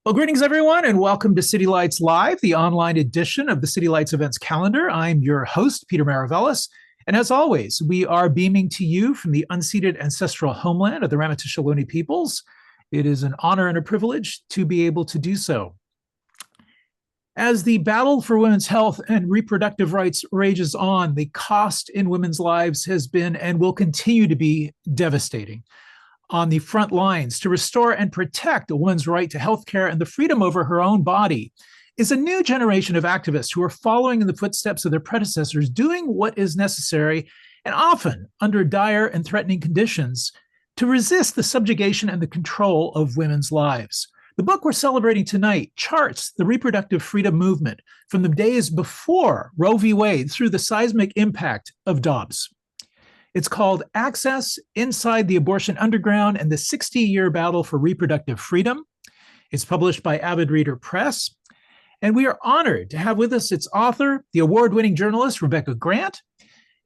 Well, greetings, everyone, and welcome to City Lights Live, the online edition of the City Lights events calendar. I'm your host, Peter Maravellis. And as always, we are beaming to you from the unceded ancestral homeland of the Ramaytush Ohlone peoples. It is an honor and a privilege to be able to do so. As the battle for women's health and reproductive rights rages on, the cost in women's lives has been and will continue to be devastating. On the front lines to restore and protect a woman's right to health care and the freedom over her own body is a new generation of activists who are following in the footsteps of their predecessors, doing what is necessary and often under dire and threatening conditions to resist the subjugation and the control of women's lives. The book we're celebrating tonight charts the reproductive freedom movement from the days before Roe v. Wade through the seismic impact of Dobbs. It's called Access Inside the Abortion Underground and the 60-Year Battle for Reproductive Freedom. It's published by Avid Reader Press. And we are honored to have with us its author, the award-winning journalist, Rebecca Grant.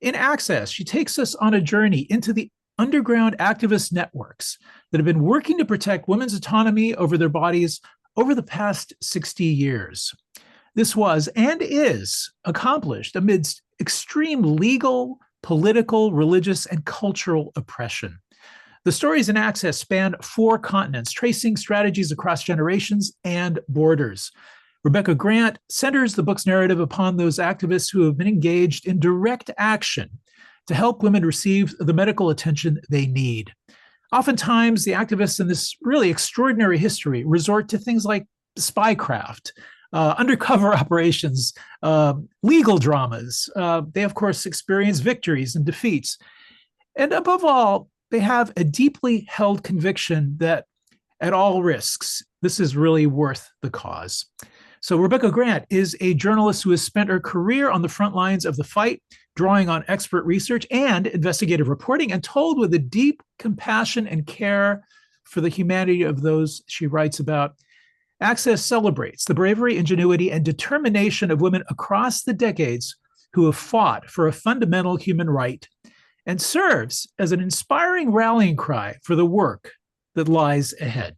In Access, she takes us on a journey into the underground activist networks that have been working to protect women's autonomy over their bodies over the past 60 years. This was and is accomplished amidst extreme legal, political, religious, and cultural oppression. The stories in Access span 4 continents, tracing strategies across generations and borders. Rebecca Grant centers the book's narrative upon those activists who have been engaged in direct action to help women receive the medical attention they need. Oftentimes, the activists in this really extraordinary history resort to things like spycraft, undercover operations, legal dramas. They, of course, experience victories and defeats. And above all, they have a deeply held conviction that at all risks, this is really worth the cause. So Rebecca Grant is a journalist who has spent her career on the front lines of the fight, drawing on expert research and investigative reporting, and told with a deep compassion and care for the humanity of those she writes about. Access celebrates the bravery, ingenuity, and determination of women across the decades who have fought for a fundamental human right and serves as an inspiring rallying cry for the work that lies ahead.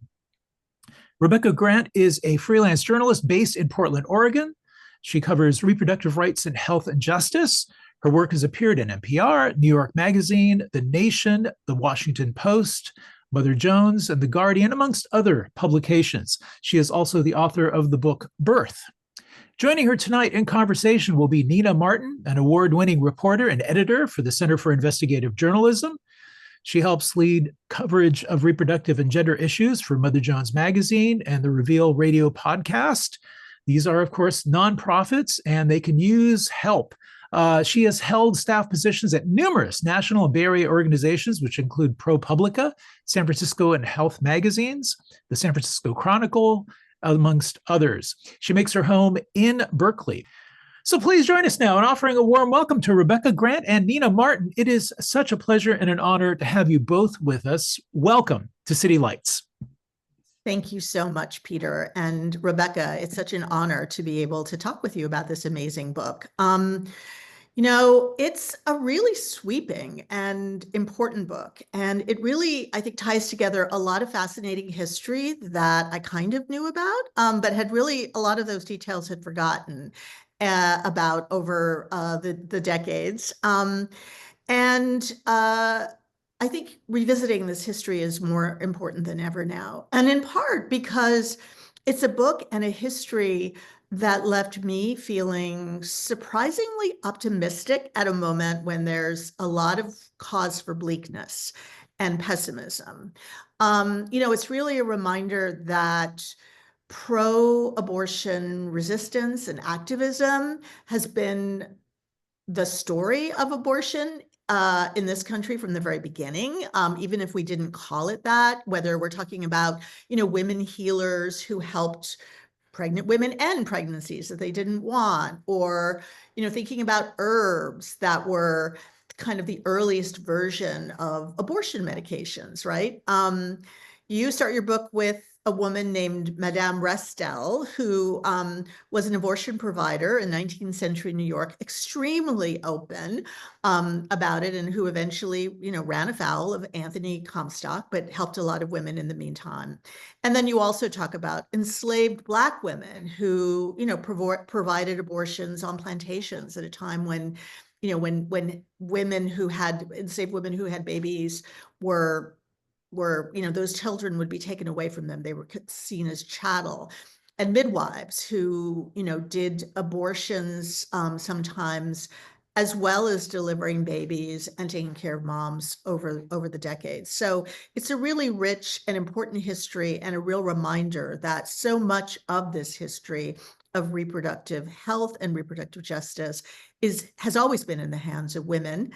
Rebecca Grant is a freelance journalist based in Portland, Oregon. She covers reproductive rights and health and justice. Her work has appeared in NPR, New York Magazine, The Nation, The Washington Post, Mother Jones, and The Guardian, amongst other publications. She is also the author of the book Birth. Joining her tonight in conversation will be Nina Martin, an award-winning reporter and editor for the Center for Investigative Journalism. She helps lead coverage of reproductive and gender issues for Mother Jones Magazine and the Reveal Radio podcast. These are, of course, nonprofits, and they can use help. She has held staff positions at numerous national and Bay Area organizations, which include ProPublica, San Francisco and Health magazines, the San Francisco Chronicle, amongst others. She makes her home in Berkeley. So please join us now in offering a warm welcome to Rebecca Grant and Nina Martin. It is such a pleasure and an honor to have you both with us. Welcome to City Lights. Thank you so much, Peter. And Rebecca, it's such an honor to be able to talk with you about this amazing book. It's a really sweeping and important book. And it really, I think, ties together a lot of fascinating history that I kind of knew about, but had really, a lot of those details had forgotten about over the decades. I think revisiting this history is more important than ever now. And in part because it's a book and a history that left me feeling surprisingly optimistic at a moment when there's a lot of cause for bleakness and pessimism. It's really a reminder that pro-abortion resistance and activism has been the story of abortion in this country from the very beginning, even if we didn't call it that, whether we're talking about, women healers who helped pregnant women end pregnancies that they didn't want, or, thinking about herbs that were kind of the earliest version of abortion medications, right? You start your book with a woman named Madame Restel, who was an abortion provider in 19th century New York, extremely open about it, and who eventually, ran afoul of Anthony Comstock, but helped a lot of women in the meantime. And then you also talk about enslaved Black women who, provided abortions on plantations at a time when, when women who had enslaved women who had babies were, those children would be taken away from them. They were seen as chattel. And midwives who, did abortions sometimes, as well as delivering babies and taking care of moms over the decades. So it's a really rich and important history, and a real reminder that so much of this history of reproductive health and reproductive justice has always been in the hands of women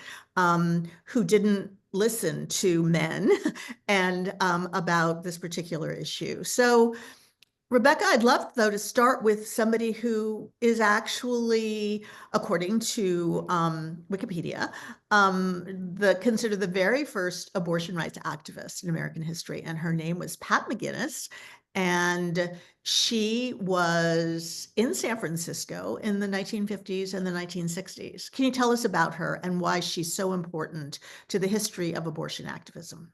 who didn't listen to men and about this particular issue. So Rebecca, I'd love, though, to start with somebody who is actually, according to Wikipedia, considered the very first abortion rights activist in American history. And her name was Pat McGinnis. And she was in San Francisco in the 1950s and the 1960s. Can you tell us about her and why she's so important to the history of abortion activism?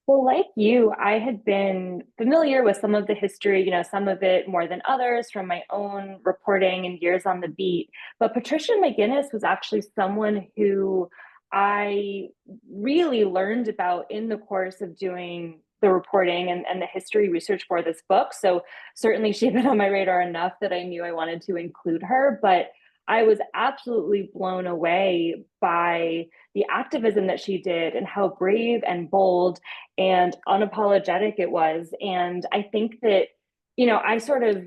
Well, like you, I had been familiar with some of the history, some of it more than others from my own reporting and years on the beat. But Patricia McGinnis was actually someone who I really learned about in the course of doing the reporting and the history research for this book. So certainly she had been on my radar enough that I knew I wanted to include her. But I was absolutely blown away by the activism that she did and how brave and bold and unapologetic it was. And I think that, I sort of,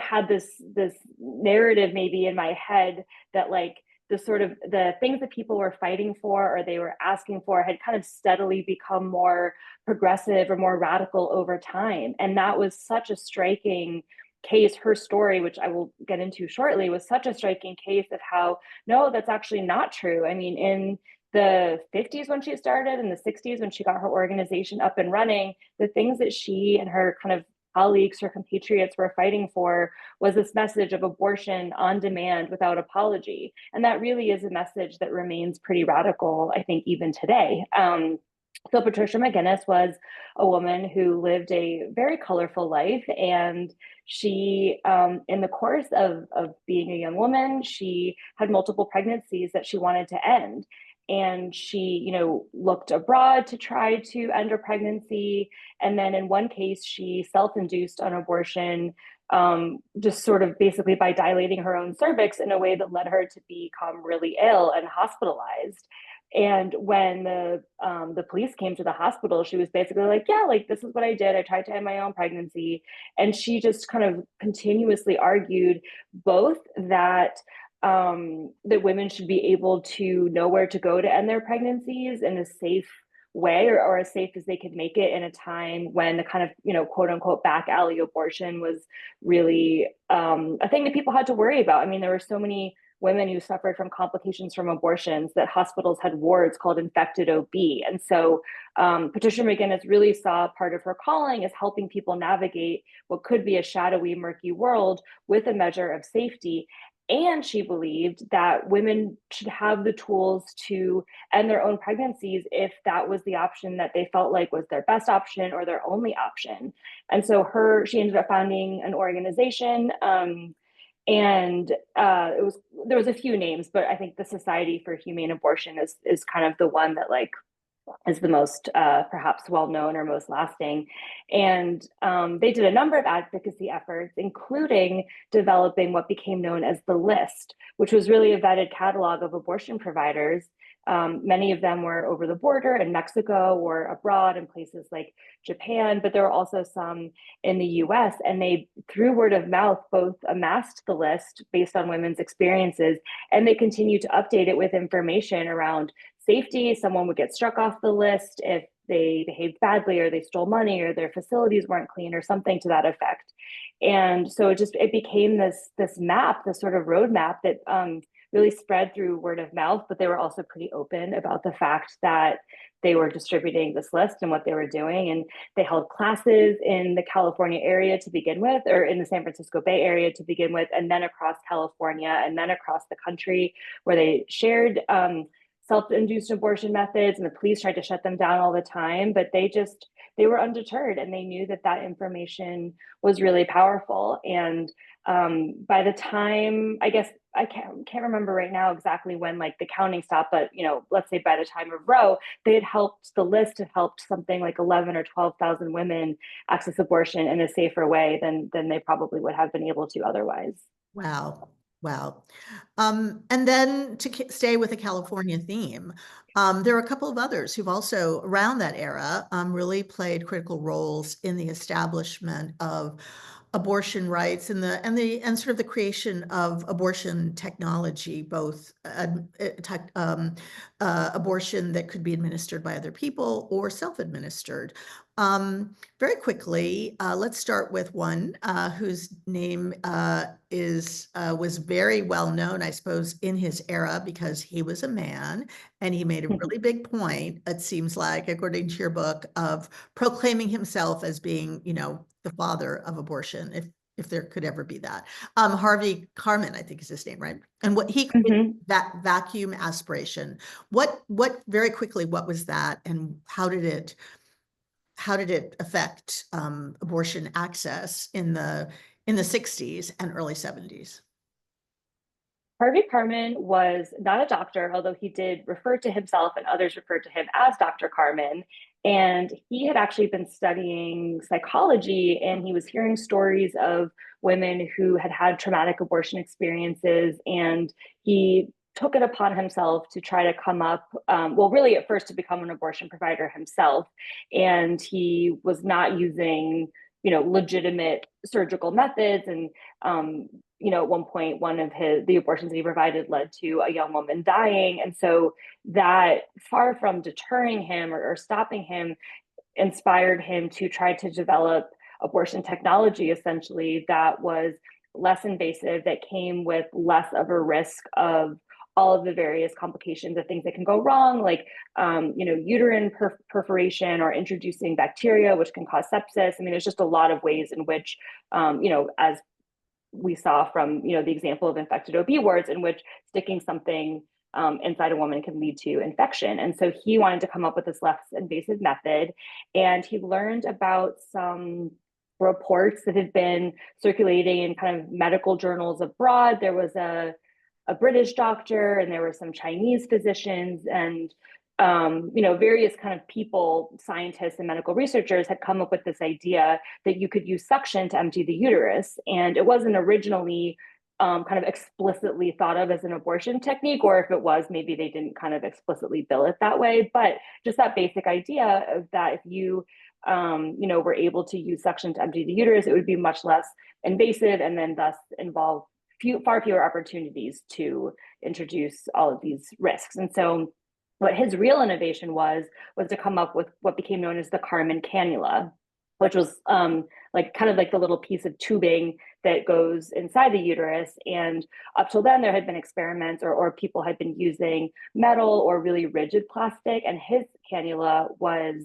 had this narrative maybe in my head that like the things that people were fighting for or they were asking for had kind of steadily become more progressive or more radical over time. And that was such a striking case. Her story, which I will get into shortly, was such a striking case of how, no, that's actually not true. I mean, in the 50s when she started, in the 60s when she got her organization up and running, the things that she and her kind of colleagues, her compatriots were fighting for was this message of abortion on demand without apology. And that really is a message that remains pretty radical, I think, even today. So Patricia McGinnis was a woman who lived a very colorful life, and she, in the course of being a young woman, she had multiple pregnancies that she wanted to end. And she, looked abroad to try to end her pregnancy. And then in one case, she self-induced an abortion, just sort of basically by dilating her own cervix in a way that led her to become really ill and hospitalized. And when the police came to the hospital, she was basically like, yeah, like this is what I did. I tried to end my own pregnancy. And she just kind of continuously argued both that that women should be able to know where to go to end their pregnancies in a safe way, or as safe as they could make it in a time when the kind of, quote unquote, back alley abortion was really a thing that people had to worry about. I mean, there were so many women who suffered from complications from abortions that hospitals had wards called infected OB. And so Patricia McGinnis really saw part of her calling as helping people navigate what could be a shadowy, murky world with a measure of safety. And she believed that women should have the tools to end their own pregnancies if that was the option that they felt like was their best option or their only option. And so she ended up founding an organization. And there was a few names, but I think the Society for Humane Abortion is kind of the one that like is the most perhaps well-known or most lasting. And they did a number of advocacy efforts, including developing what became known as the list, which was really a vetted catalog of abortion providers. Many of them were over the border in Mexico or abroad in places like Japan, but there were also some in the US. And they, through word of mouth, both amassed the list based on women's experiences, and they continued to update it with information around safety. Someone would get struck off the list if they behaved badly or they stole money or their facilities weren't clean or something to that effect. And so it became this map, this sort of roadmap that really spread through word of mouth, but they were also pretty open about the fact that they were distributing this list and what they were doing. And they held classes in the California area to begin with, or in the San Francisco Bay Area to begin with, and then across California and then across the country, where they shared self-induced abortion methods, and the police tried to shut them down all the time, but they were undeterred, and they knew that that information was really powerful. And by the time, I guess I can't remember right now exactly when like the counting stopped, but let's say by the time of Roe, the list had helped something like 11 or 12,000 women access abortion in a safer way than they probably would have been able to otherwise. Wow. Wow. And then to stay with the California theme, there are a couple of others who've also, around that era, really played critical roles in the establishment of abortion rights and sort of the creation of abortion technology, both abortion that could be administered by other people or self-administered. Very quickly, let's start with one whose name was very well known, I suppose, in his era, because he was a man and he made a really big point, it seems like, according to your book, of proclaiming himself as being, the father of abortion, if there could ever be that. Harvey Karman, I think is his name, right? And what he created, that vacuum aspiration. What very quickly, what was that, and how did it affect abortion access in the 60s and early 70s? Harvey Karman was not a doctor, although he did refer to himself and others referred to him as Dr. Karman. And he had actually been studying psychology, and he was hearing stories of women who had had traumatic abortion experiences. And he took it upon himself to try to come up, really at first to become an abortion provider himself. And he was not using, legitimate surgical methods. And at one point, one of the abortions that he provided led to a young woman dying. And so that, far from deterring him or stopping him, inspired him to try to develop abortion technology, essentially, that was less invasive, that came with less of a risk of all of the various complications of things that can go wrong, like uterine perforation or introducing bacteria, which can cause sepsis. I mean, there's just a lot of ways in which, as we saw from the example of infected OB wards, in which sticking something inside a woman can lead to infection. And so he wanted to come up with this less invasive method, and he learned about some reports that had been circulating in kind of medical journals abroad. There was a British doctor, and there were some Chinese physicians, and various kind of people, scientists and medical researchers had come up with this idea that you could use suction to empty the uterus. And it wasn't originally kind of explicitly thought of as an abortion technique, or if it was, maybe they didn't kind of explicitly bill it that way. But just that basic idea of that if you, were able to use suction to empty the uterus, it would be much less invasive and then thus involve far fewer opportunities to introduce all of these risks. And so what his real innovation was to come up with what became known as the Karman cannula, which was kind of like the little piece of tubing that goes inside the uterus. And up till then, there had been experiments or people had been using metal or really rigid plastic, and his cannula was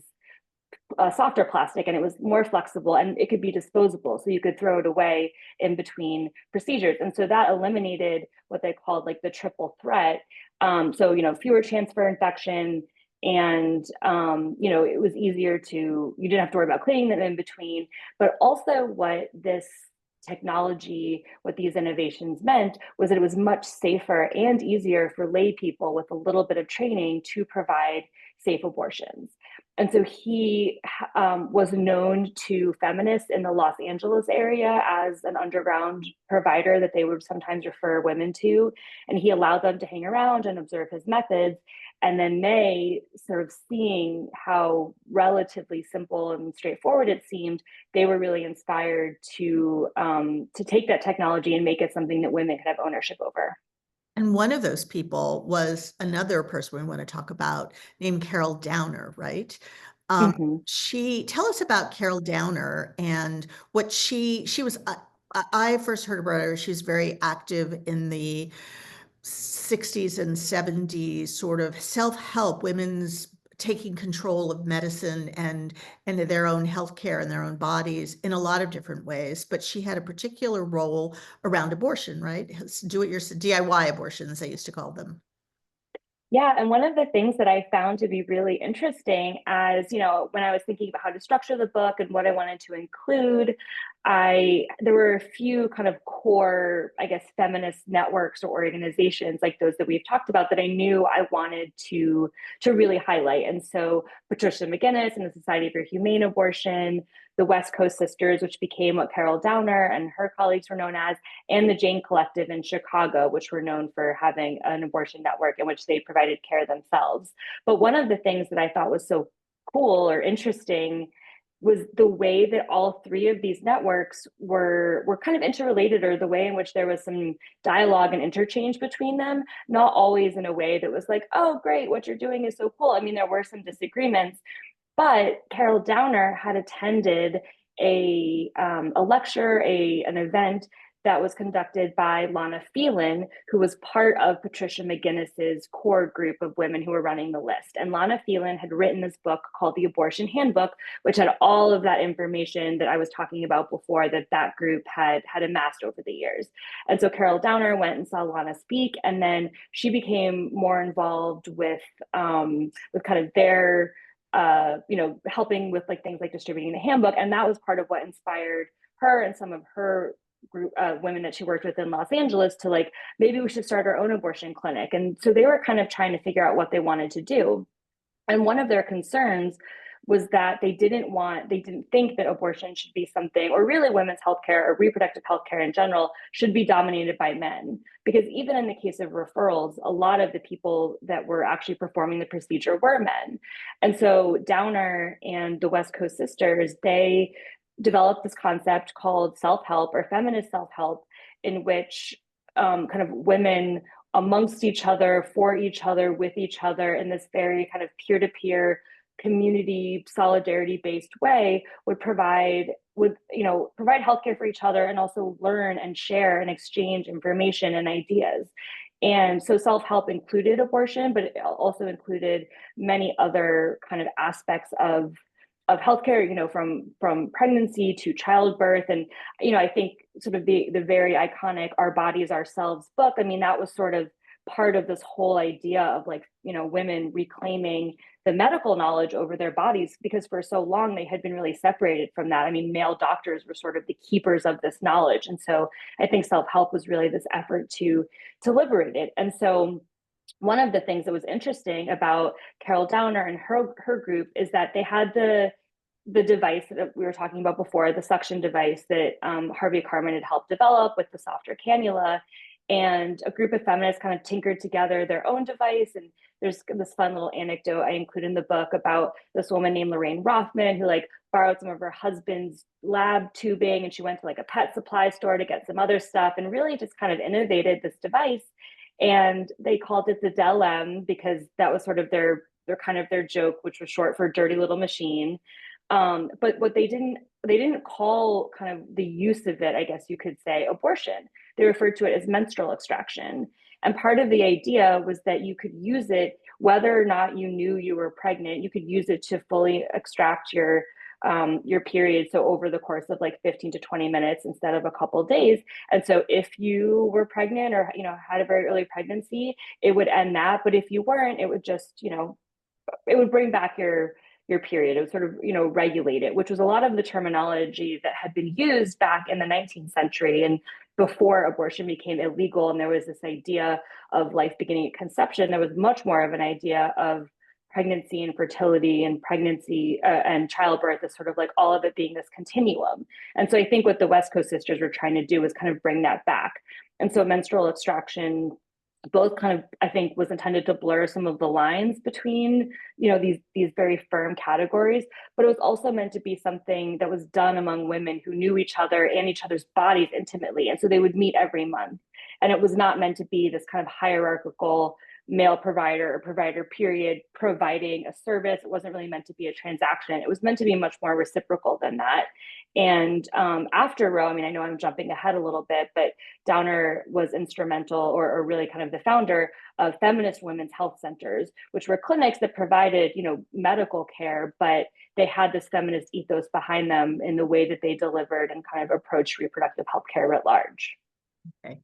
a softer plastic, and it was more flexible, and it could be disposable, so you could throw it away in between procedures. And so that eliminated what they called like the triple threat. Fewer chance for infection, and it was easier you didn't have to worry about cleaning them in between. But also what this technology, what these innovations meant, was that it was much safer and easier for lay people with a little bit of training to provide safe abortions. And so he was known to feminists in the Los Angeles area as an underground provider that they would sometimes refer women to. And he allowed them to hang around and observe his methods. And then they, sort of seeing how relatively simple and straightforward it seemed, they were really inspired to take that technology and make it something that women could have ownership over. And one of those people was another person we want to talk about named Carol Downer, right? Tell us about Carol Downer and what she was. I first heard about her. She was very active in the 60s and 70s sort of self-help, women's taking control of medicine and their own healthcare and their own bodies in a lot of different ways. But she had a particular role around abortion, right? DIY abortions, they used to call them. Yeah, and one of the things that I found to be really interesting as, when I was thinking about how to structure the book and what I wanted to include, there were a few kind of core, I guess, feminist networks or organizations like those that we've talked about that I knew I wanted to really highlight. And so Patricia McGinnis and the Society for Humane Abortion, the West Coast Sisters, which became what Carol Downer and her colleagues were known as, and the Jane Collective in Chicago, which were known for having an abortion network in which they provided care themselves. But one of the things that I thought was so cool or interesting was the way that all three of these networks were kind of interrelated, or the way in which there was some dialogue and interchange between them, not always in a way that was like, oh, great, what you're doing is so cool. I mean, there were some disagreements, but Carol Downer had attended a lecture, an event that was conducted by Lana Phelan, who was part of Patricia McGinnis's core group of women who were running the list. And Lana Phelan had written this book called The Abortion Handbook, which had all of that information that I was talking about before that group had amassed over the years. And so Carol Downer went and saw Lana speak, and then she became more involved with kind of their helping with like things like distributing the handbook. And that was part of what inspired her and some of her group women that she worked with in Los Angeles to like, maybe we should start our own abortion clinic. And so they were kind of trying to figure out what they wanted to do. And one of their concerns was that they didn't think that abortion should be something, or really women's healthcare or reproductive healthcare in general, should be dominated by men. Because even in the case of referrals, a lot of the people that were actually performing the procedure were men. And so Downer and the West Coast Sisters, they developed this concept called self-help or feminist self-help, in which kind of women amongst each other, for each other, with each other, in this very kind of peer-to-peer community solidarity based way would provide healthcare for each other, and also learn and share and exchange information and ideas. And so self-help included abortion, but it also included many other kind of aspects of healthcare, from pregnancy to childbirth. And, I think sort of the very iconic Our Bodies Ourselves book, I mean, that was sort of part of this whole idea of like, women reclaiming the medical knowledge over their bodies, because for so long they had been really separated from that. I mean, male doctors were sort of the keepers of this knowledge. And so I think self-help was really this effort to liberate it. And so one of the things that was interesting about Carol Downer and her group is that they had the device that we were talking about before, the suction device that Harvey Karman had helped develop with the softer cannula. And a group of feminists kind of tinkered together their own device. And there's this fun little anecdote I include in the book about this woman named Lorraine Rothman, who like borrowed some of her husband's lab tubing, and she went to like a pet supply store to get some other stuff, and really just kind of innovated this device. And they called it the Del-M because that was sort of their joke, which was short for dirty little machine. But what they didn't call kind of the use of it, I guess you could say, abortion. They referred to it as menstrual extraction. And part of the idea was that you could use it whether or not you knew you were pregnant. You could use it to fully extract your period. So over the course of like 15 to 20 minutes instead of a couple of days. And so if you were pregnant or, had a very early pregnancy, it would end that. But if you weren't, it would just, it would bring back your period. It would sort of, regulate it, which was a lot of the terminology that had been used back in the 19th century and before abortion became illegal. And there was this idea of life beginning at conception. There was much more of an idea of pregnancy and fertility and pregnancy and childbirth as sort of like all of it being this continuum. And so I think what the West Coast Sisters were trying to do was kind of bring that back. And so menstrual extraction both kind of, I think, was intended to blur some of the lines between, these very firm categories, but it was also meant to be something that was done among women who knew each other and each other's bodies intimately. And so they would meet every month. And it was not meant to be this kind of hierarchical male provider or provider period providing a service. It wasn't really meant to be a transaction. It was meant to be much more reciprocal than that. And after Roe, I mean, I know I'm jumping ahead a little bit, but Downer was instrumental or really kind of the founder of feminist women's health centers, which were clinics that provided, medical care, but they had this feminist ethos behind them in the way that they delivered and kind of approached reproductive health care writ large. Okay.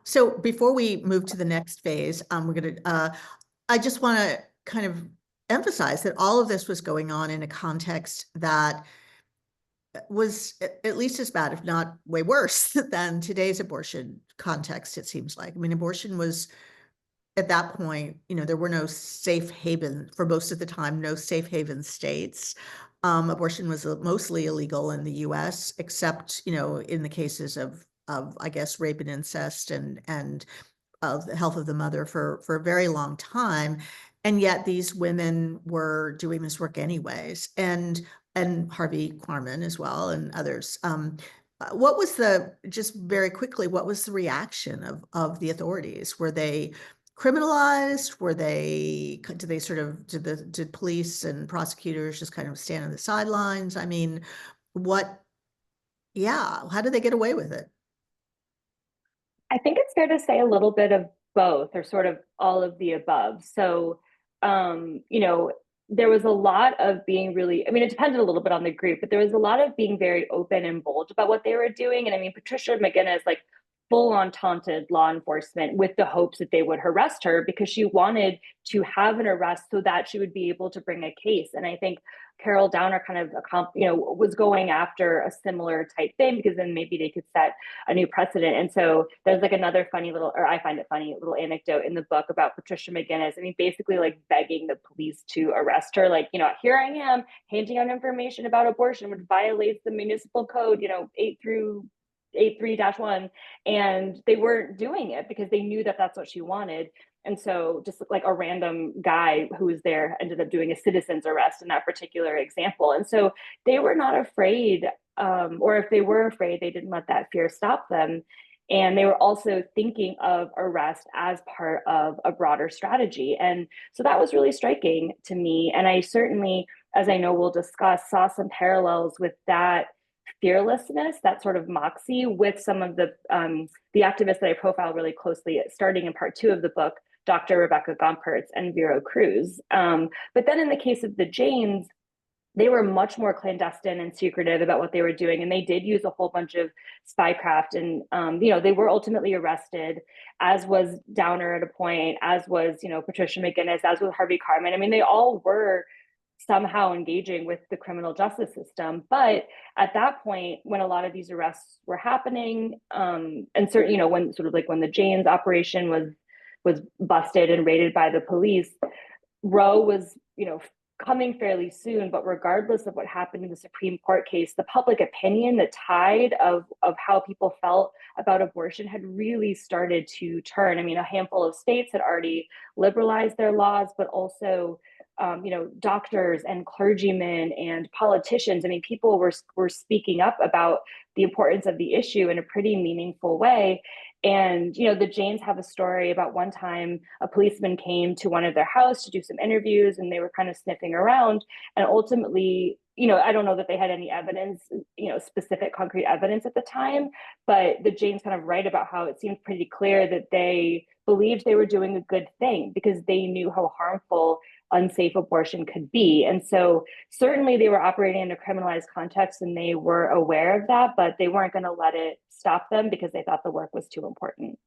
So before we move to the next phase, I just want to kind of emphasize that all of this was going on in a context that was at least as bad, if not way worse, than today's abortion context, it seems like. I mean, abortion was, at that point, there were no safe haven, for most of the time, no safe haven states. Abortion was mostly illegal in the US, except, in the cases of I guess, rape and incest and the health of the mother for a very long time. And yet these women were doing this work anyways, and Harvey Korman as well, and others. What was just very quickly, what was the reaction of the authorities? Were they criminalized? Did police and prosecutors just kind of stand on the sidelines? I mean, how did they get away with it? I think it's fair to say a little bit of both, or sort of all of the above. So, there was a lot of being really, I mean, it depended a little bit on the group, but there was a lot of being very open and bold about what they were doing. And I mean, Patricia McGinnis, like, full on taunted law enforcement with the hopes that they would arrest her because she wanted to have an arrest so that she would be able to bring a case. And I think Carol Downer kind of, was going after a similar type thing because then maybe they could set a new precedent. And so there's like another funny little, or I find it funny, little anecdote in the book about Patricia McGinnis. I mean, basically like begging the police to arrest her. Like, here I am handing out information about abortion, which violates the municipal code, 83-1, and they weren't doing it because they knew that that's what she wanted. And so just like a random guy who was there ended up doing a citizen's arrest in that particular example. And so they were not afraid, or if they were afraid, they didn't let that fear stop them. And they were also thinking of arrest as part of a broader strategy. And so that was really striking to me. And I certainly, as I know we'll discuss, saw some parallels with that fearlessness, that sort of moxie, with some of the activists that I profile really closely, starting in part 2 of the book, Dr. Rebecca Gompertz and Vero Cruz. But then in the case of the Janes, they were much more clandestine and secretive about what they were doing. And they did use a whole bunch of spycraft. And, they were ultimately arrested, as was Downer at a point, as was, Patricia McGinnis, as was Harvey Korman. I mean, they all were somehow engaging with the criminal justice system. But at that point, when a lot of these arrests were happening, and certainly, when the Janes operation was busted and raided by the police, Roe was, coming fairly soon. But regardless of what happened in the Supreme Court case, the public opinion, the tide of how people felt about abortion had really started to turn. I mean, a handful of states had already liberalized their laws, but also doctors and clergymen and politicians. I mean, people were speaking up about the importance of the issue in a pretty meaningful way. And, the Janes have a story about one time a policeman came to one of their house to do some interviews, and they were kind of sniffing around. And ultimately, I don't know that they had any evidence, specific concrete evidence at the time, but the Janes kind of write about how it seemed pretty clear that they believed they were doing a good thing because they knew how harmful unsafe abortion could be. And so certainly they were operating in a criminalized context and they were aware of that, but they weren't going to let it stop them because they thought the work was too important.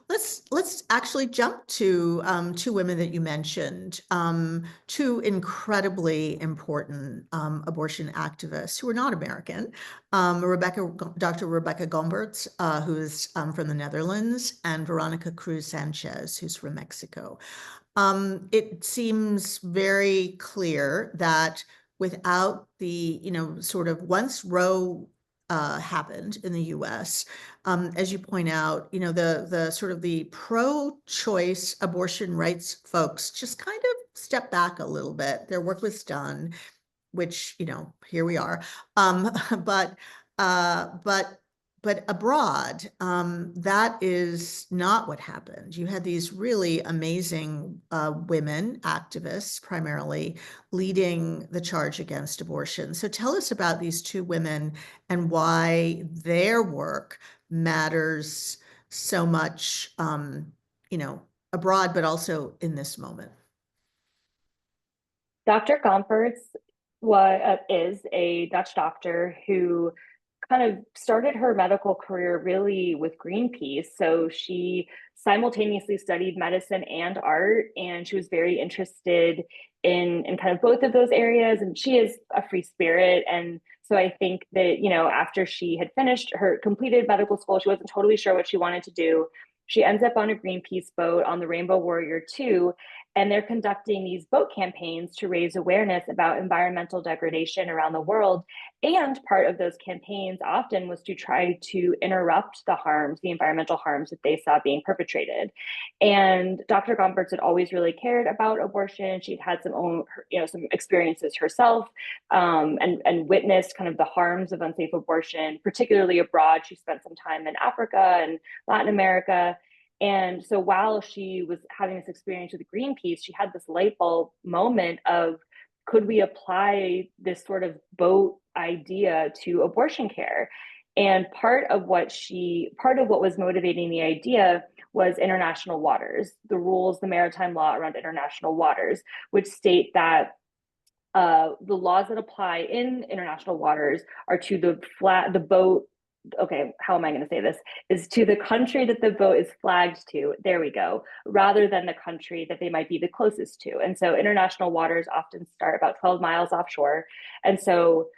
Let's actually jump to 2 women that you mentioned, 2 incredibly important abortion activists who are not American, Dr. Rebecca Gompertz, who is from the Netherlands, and Veronica Cruz Sanchez, who's from Mexico. It seems very clear that without the, sort of once Roe happened in the US, as you point out, the sort of the pro-choice abortion rights folks just kind of stepped back a little bit. Their work was done, which, here we are. But but abroad, that is not what happened. You had these really amazing women activists, primarily, leading the charge against abortion. So tell us about these two women and why their work matters so much, abroad, but also in this moment. Dr. Gompertz is a Dutch doctor who kind of started her medical career really with Greenpeace. So she simultaneously studied medicine and art, and she was very interested in kind of both of those areas. And she is a free spirit. And so I think that, after she had finished her completed medical school, she wasn't totally sure what she wanted to do. She ends up on a Greenpeace boat on the Rainbow Warrior 2, and they're conducting these boat campaigns to raise awareness about environmental degradation around the world. And part of those campaigns often was to try to interrupt the environmental harms that they saw being perpetrated. And Dr. Gompertz had always really cared about abortion. She'd had some experiences herself, and witnessed kind of the harms of unsafe abortion, particularly abroad. She spent some time in Africa and Latin America. And so while she was having this experience with Greenpeace, she had this light bulb moment of, could we apply this sort of boat idea to abortion care? And part of what was motivating the idea was international waters, the rules, the maritime law around international waters, which state that the laws that apply in international waters are to the boat. Okay, how am I going to say this? Is to the country that the boat is flagged to. There we go. Rather than the country that they might be the closest to. And so international waters often start about 12 miles offshore. And so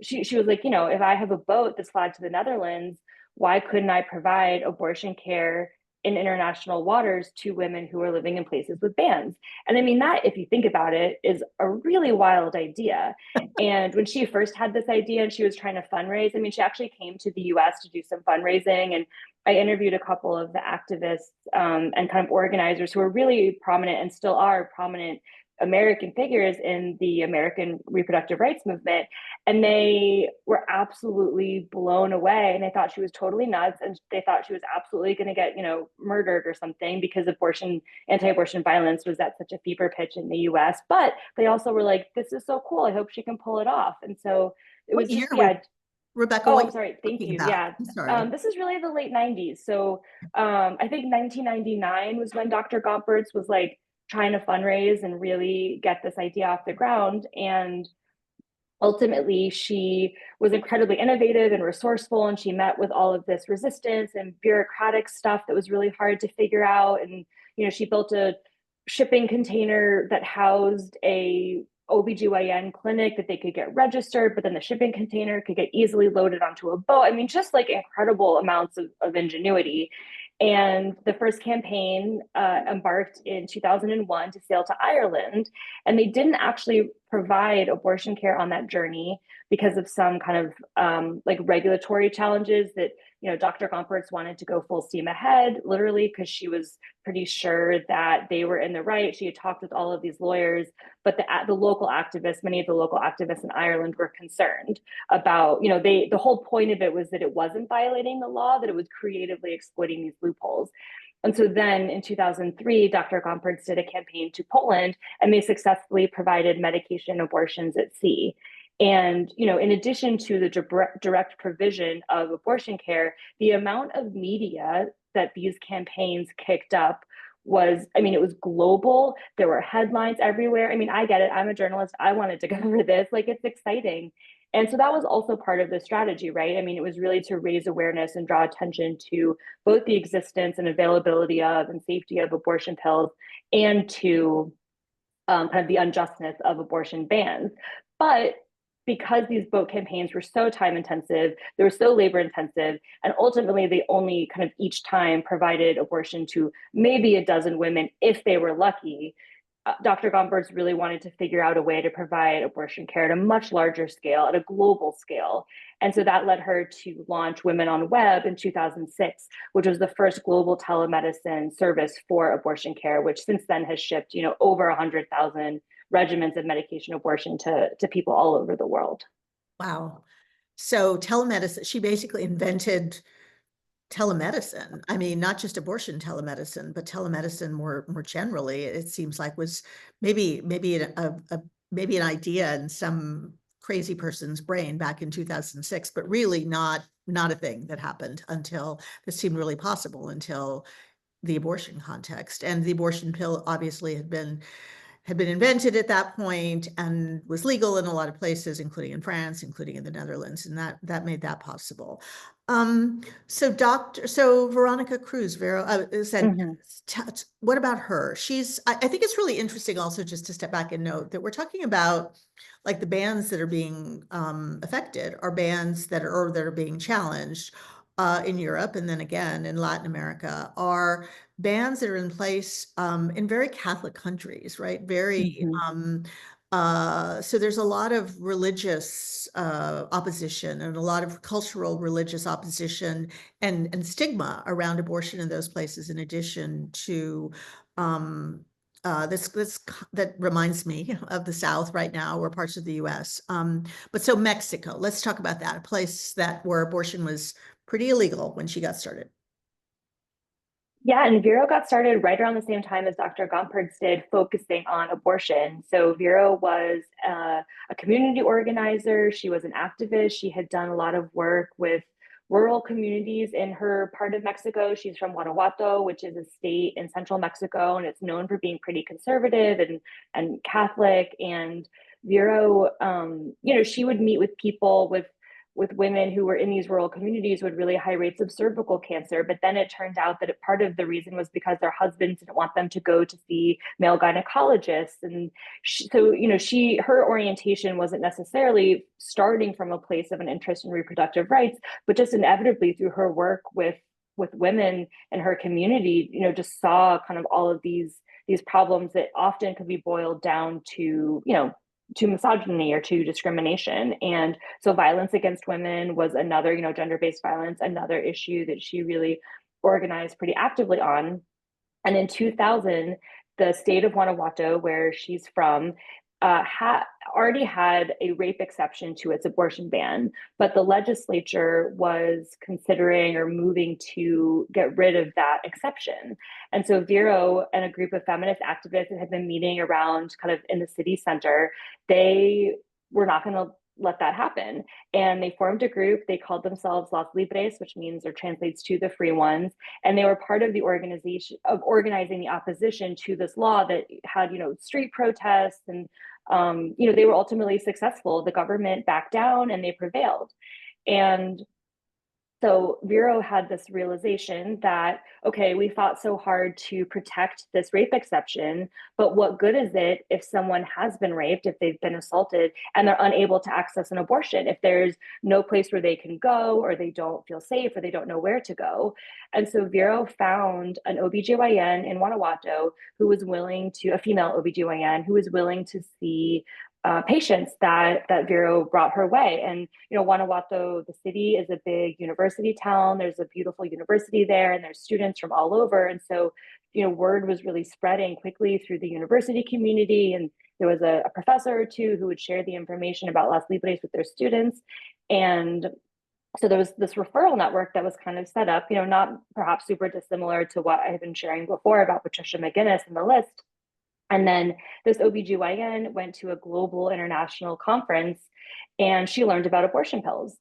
she was like, if I have a boat that's flagged to the Netherlands, why couldn't I provide abortion care in international waters to women who are living in places with bans? And I mean, that, if you think about it, is a really wild idea. And when she first had this idea and she was trying to fundraise, I mean, she actually came to the US to do some fundraising. And I interviewed a couple of the activists and kind of organizers who are really prominent and still are prominent American figures in the American reproductive rights movement. And they were absolutely blown away. And they thought she was totally nuts. And they thought she was absolutely going to get, murdered or something, because anti-abortion violence was at such a fever pitch in the US. But they also were like, this is so cool. I hope she can pull it off. And so it was just, Rebecca, oh, I'm sorry. Thank you. About? Yeah. I'm sorry. This is really the late 90s. So I think 1999 was when Dr. Gompertz was like trying to fundraise and really get this idea off the ground. And ultimately, she was incredibly innovative and resourceful, and she met with all of this resistance and bureaucratic stuff that was really hard to figure out. And, she built a shipping container that housed a OBGYN clinic that they could get registered, but then the shipping container could get easily loaded onto a boat. I mean, just like incredible amounts of ingenuity. And the first campaign embarked in 2001 to sail to Ireland. And they didn't actually provide abortion care on that journey because of some kind of regulatory challenges that, Dr. Gompertz wanted to go full steam ahead, literally, because she was pretty sure that they were in the right. She had talked with all of these lawyers, but the local activists, many of the local activists in Ireland were concerned about, the whole point of it was that it wasn't violating the law, that it was creatively exploiting these loopholes. And so then in 2003, Dr. Gompertz did a campaign to Poland, and they successfully provided medication abortions at sea. And, in addition to the direct provision of abortion care, the amount of media that these campaigns kicked up was, it was global. There were headlines everywhere. I get it. I'm a journalist. I wanted to cover this. It's exciting. And so that was also part of the strategy, right? It was really to raise awareness and draw attention to both the existence and availability of and safety of abortion pills, and to kind of the unjustness of abortion bans. But because these boat campaigns were so time intensive, they were so labor intensive, and ultimately they only kind of each time provided abortion to maybe a dozen women if they were lucky, Dr. Gompertz really wanted to figure out a way to provide abortion care at a much larger scale, at a global scale. And so that led her to launch Women on Web in 2006, which was the first global telemedicine service for abortion care, which since then has shipped, over 100,000 regimens of medication abortion to people all over the world. Wow. So telemedicine, she basically invented telemedicine. I mean, not just abortion telemedicine, but telemedicine more generally. It seems like was maybe maybe an idea in some crazy person's brain back in 2006, but really not a thing that happened until this seemed really possible until the abortion context. And the abortion pill obviously had been invented at that point and was legal in a lot of places, including in France, including in the Netherlands, and that made that possible. So Veronica Cruz, said, what about her? I think it's really interesting also just to step back and note that we're talking about like the bans that are being affected are bans that are being challenged in Europe, and then again in Latin America, are bans that are in place in very Catholic countries, right? Very so there's a lot of religious opposition and a lot of cultural religious opposition and stigma around abortion in those places, in addition to this that reminds me of the South right now, or parts of the US. But so Mexico, let's talk about that, a place where abortion was pretty illegal when she got started. Yeah, and Vero got started right around the same time as Dr. Gompertz did, focusing on abortion. So Vero was a community organizer. She was an activist. She had done a lot of work with rural communities in her part of Mexico. She's from Guanajuato, which is a state in central Mexico, and it's known for being pretty conservative and Catholic. And Vero, she would meet with people with women who were in these rural communities with really high rates of cervical cancer. But then it turned out that part of the reason was because their husbands didn't want them to go to see male gynecologists. And her orientation wasn't necessarily starting from a place of an interest in reproductive rights, but just inevitably through her work with women in her community, just saw kind of all of these problems that often could be boiled down to, to misogyny or to discrimination. And so violence against women was another, gender-based violence, another issue that she really organized pretty actively on. And in 2000, the state of Guanajuato, where she's from, already had a rape exception to its abortion ban, but the legislature was considering or moving to get rid of that exception. And so Vero and a group of feminist activists that had been meeting around kind of in the city center, they were not going to let that happen. And they formed a group. They called themselves Las Libres, which means or translates to the free ones. And they were part of the organization of organizing the opposition to this law that had, street protests. And, they were ultimately successful. The government backed down and they prevailed. And so Vero had this realization that, okay, we fought so hard to protect this rape exception, but what good is it if someone has been raped, if they've been assaulted, and they're unable to access an abortion, if there's no place where they can go, or they don't feel safe, or they don't know where to go? And so Vero found an OBGYN in Guanajuato who was willing to, a female OBGYN, who was willing to see patients that Vero brought her way. And, Guanajuato, the city, is a big university town. There's a beautiful university there, and there's students from all over. And so, word was really spreading quickly through the university community. And there was a professor or two who would share the information about Las Libres with their students. And so there was this referral network that was kind of set up, not perhaps super dissimilar to what I had been sharing before about Patricia McGinnis and the list. And then this OBGYN went to a global international conference, and she learned about abortion pills.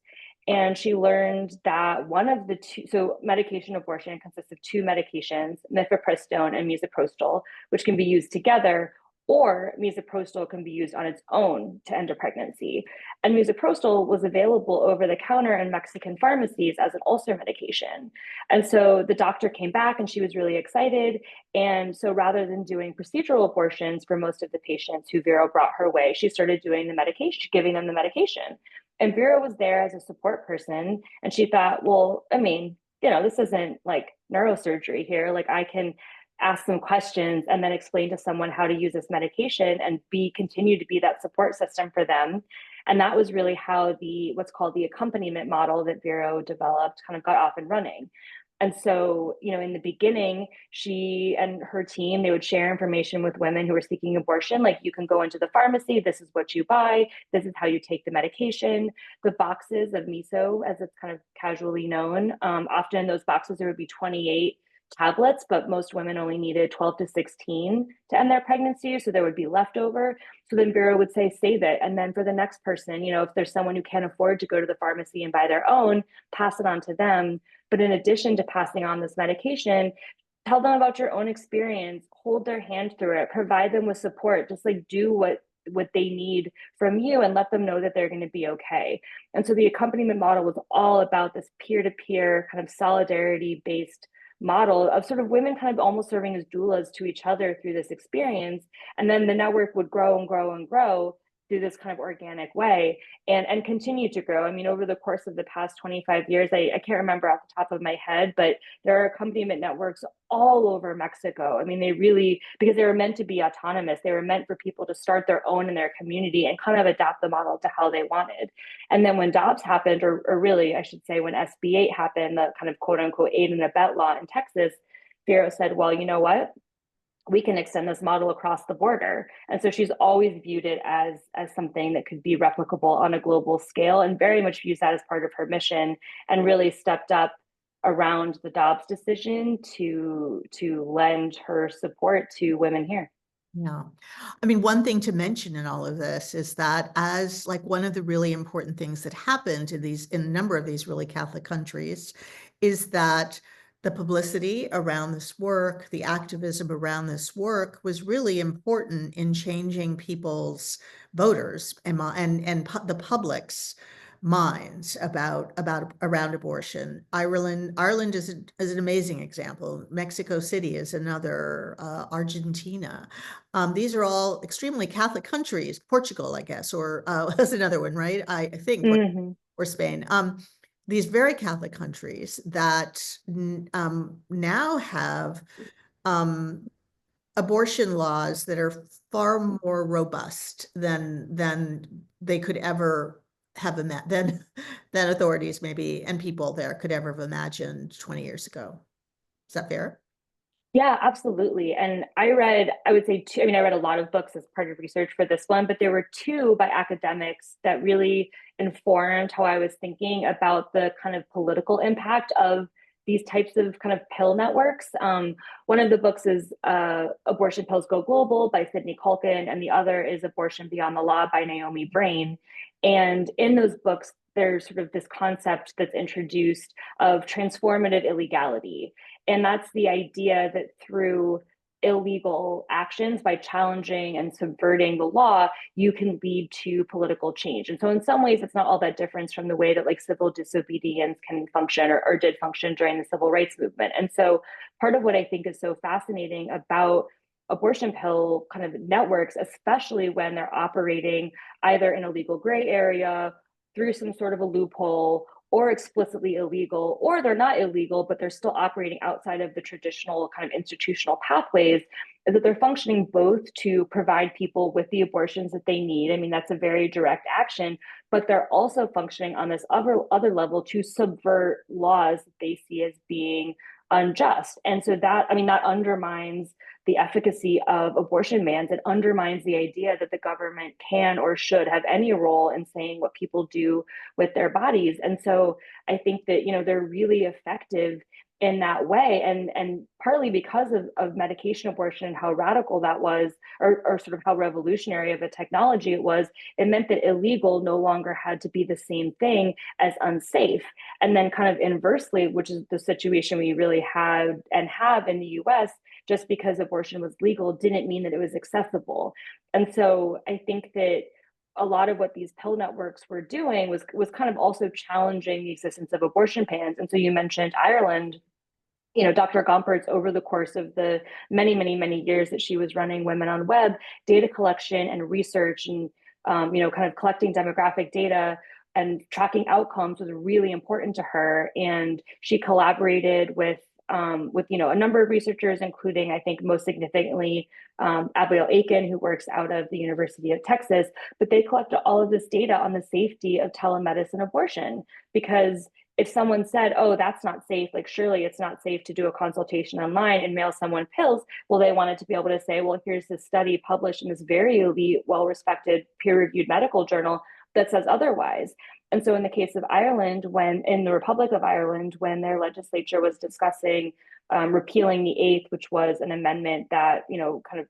And she learned that one of the two, so medication abortion consists of two medications, mifepristone and misoprostol, which can be used together, or misoprostol can be used on its own to end a pregnancy. And misoprostol was available over the counter in Mexican pharmacies as an ulcer medication. And so the doctor came back and she was really excited. And so rather than doing procedural abortions for most of the patients who Vero brought her way, she started doing the medication, giving them the medication. And Vero was there as a support person. And she thought, well, this isn't like neurosurgery here. Like, I can ask some questions and then explain to someone how to use this medication and continue to be that support system for them. And that was really how what's called the accompaniment model that Vero developed kind of got off and running. And so, in the beginning, she and her team, they would share information with women who were seeking abortion. Like, you can go into the pharmacy, this is what you buy, this is how you take the medication. The boxes of miso, as it's kind of casually known, often in those boxes, there would be 28 tablets, but most women only needed 12 to 16 to end their pregnancy. So there would be leftover. So then Bureau would say, save it. And then for the next person, if there's someone who can't afford to go to the pharmacy and buy their own, pass it on to them. But in addition to passing on this medication, tell them about your own experience, hold their hand through it, provide them with support, just like do what they need from you and let them know that they're going to be okay. And so the accompaniment model was all about this peer-to-peer kind of solidarity based model of sort of women kind of almost serving as doulas to each other through this experience. And then the network would grow and grow and grow through this kind of organic way and continue to grow. I mean, over the course of the past 25 years, I can't remember off the top of my head, but there are accompaniment networks all over Mexico. I mean, they really, because they were meant to be autonomous, they were meant for people to start their own in their community and kind of adapt the model to how they wanted. And then when Dobbs happened, or really, I should say, when SB 8 happened, the kind of quote unquote aid and abet law in Texas, Bureau said, well, you know what? We can extend this model across the border. And so she's always viewed it as something that could be replicable on a global scale, and very much views that as part of her mission, and really stepped up around the Dobbs decision to lend her support to women here. Yeah. I mean, one thing to mention in all of this is that as like one of the really important things that happened in a number of these really Catholic countries is that the publicity around this work, the activism around this work was really important in changing people's voters and the public's minds around abortion. Ireland is an amazing example. Mexico City is another. Argentina. These are all extremely Catholic countries. Portugal, I guess, or was another one, right? I think, or Spain. These very Catholic countries that now have abortion laws that are far more robust than they could ever have than authorities maybe and people there could ever have imagined 20 years ago. Is that fair? Yeah, absolutely. And I read a lot of books as part of research for this one, but there were two by academics that really informed how I was thinking about the kind of political impact of these types of kind of pill networks. One of the books is Abortion Pills Go Global by Sydney Culkin, and the other is Abortion Beyond the Law by Naomi Brain. And in those books, there's sort of this concept that's introduced of transformative illegality. And that's the idea that through illegal actions, by challenging and subverting the law, you can lead to political change. And so in some ways, it's not all that different from the way that like civil disobedience can function or did function during the civil rights movement. And so part of what I think is so fascinating about abortion pill kind of networks, especially when they're operating either in a legal gray area, through some sort of a loophole, or explicitly illegal, or they're not illegal, but they're still operating outside of the traditional kind of institutional pathways, is that they're functioning both to provide people with the abortions that they need. I mean, that's a very direct action, but they're also functioning on this other level to subvert laws that they see as being unjust. And so that undermines the efficacy of abortion bans. It undermines the idea that the government can or should have any role in saying what people do with their bodies. And so I think that, they're really effective in that way. And partly because of medication abortion and how radical that was, or sort of how revolutionary of a technology it was, it meant that illegal no longer had to be the same thing as unsafe. And then kind of inversely, which is the situation we really had and have in the US, just because abortion was legal didn't mean that it was accessible. And so I think that a lot of what these pill networks were doing was kind of also challenging the existence of abortion bans. And so you mentioned Ireland. Dr. Gompertz, over the course of the many, many, many years that she was running Women on Web, data collection and research and, kind of collecting demographic data and tracking outcomes was really important to her. And she collaborated with a number of researchers, including, I think, most significantly, Abigail Aiken, who works out of the University of Texas. But they collected all of this data on the safety of telemedicine abortion, because if someone said, oh, that's not safe, like surely it's not safe to do a consultation online and mail someone pills, well, they wanted to be able to say, well, here's this study published in this very elite, well-respected, peer-reviewed medical journal that says otherwise. And so in the case of Ireland, when in the Republic of Ireland, when their legislature was discussing repealing the Eighth, which was an amendment that, kind of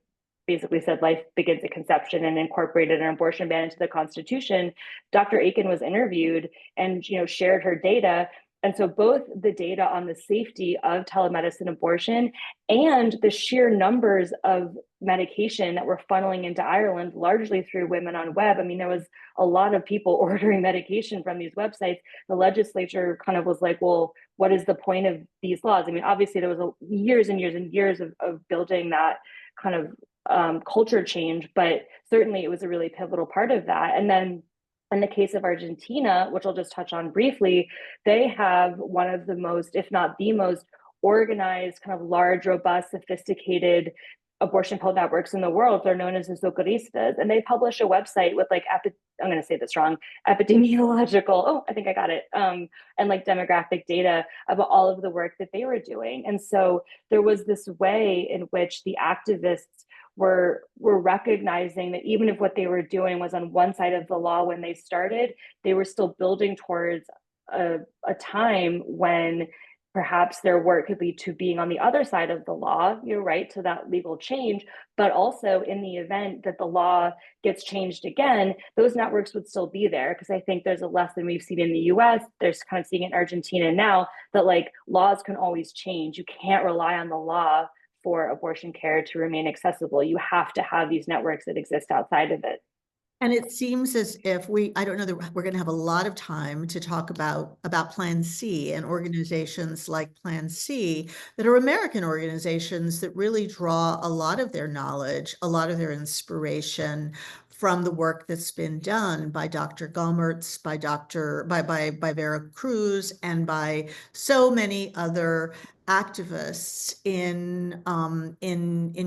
basically said life begins at conception and incorporated an abortion ban into the Constitution, Dr. Aiken was interviewed and shared her data. And so both the data on the safety of telemedicine abortion and the sheer numbers of medication that were funneling into Ireland, largely through Women on Web. I mean, there was a lot of people ordering medication from these websites. The legislature kind of was like, well, what is the point of these laws? I mean, obviously there was years and years and years of building that kind of culture change, but certainly it was a really pivotal part of that. And then in the case of Argentina, which I'll just touch on briefly, they have one of the most, if not the most organized, kind of large, robust, sophisticated abortion pill networks in the world. They're known as the Socorristas, and they publish a website with like, I'm going to say this wrong, epidemiological, I think I got it, and like demographic data about all of the work that they were doing. And so there was this way in which the activists were recognizing that even if what they were doing was on one side of the law when they started, they were still building towards a time when perhaps their work could lead to being on the other side of the law, right, to that legal change. But also in the event that the law gets changed again, those networks would still be there. Because I think there's a lesson we've seen in the US, there's kind of seeing it in Argentina now, that like laws can always change. You can't rely on the law for abortion care to remain accessible. You have to have these networks that exist outside of it. And it seems as if I don't know that we're going to have a lot of time to talk about Plan C and organizations like Plan C that are American organizations that really draw a lot of their knowledge, a lot of their inspiration from the work that's been done by Dr. Gommertz, by Vera Cruz, and by so many other activists in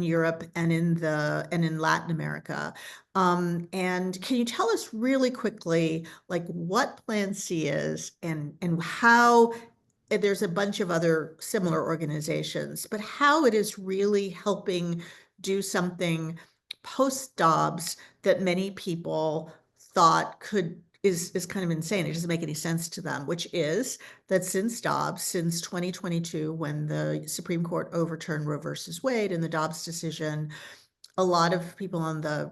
Europe and in Latin America. And can you tell us really quickly, like what Plan C is and how there's a bunch of other similar organizations, but how it is really helping do something post-Dobbs that many people thought is kind of insane. It doesn't make any sense to them, which is that since Dobbs, since 2022, when the Supreme Court overturned Roe versus Wade and the Dobbs decision, a lot of people on the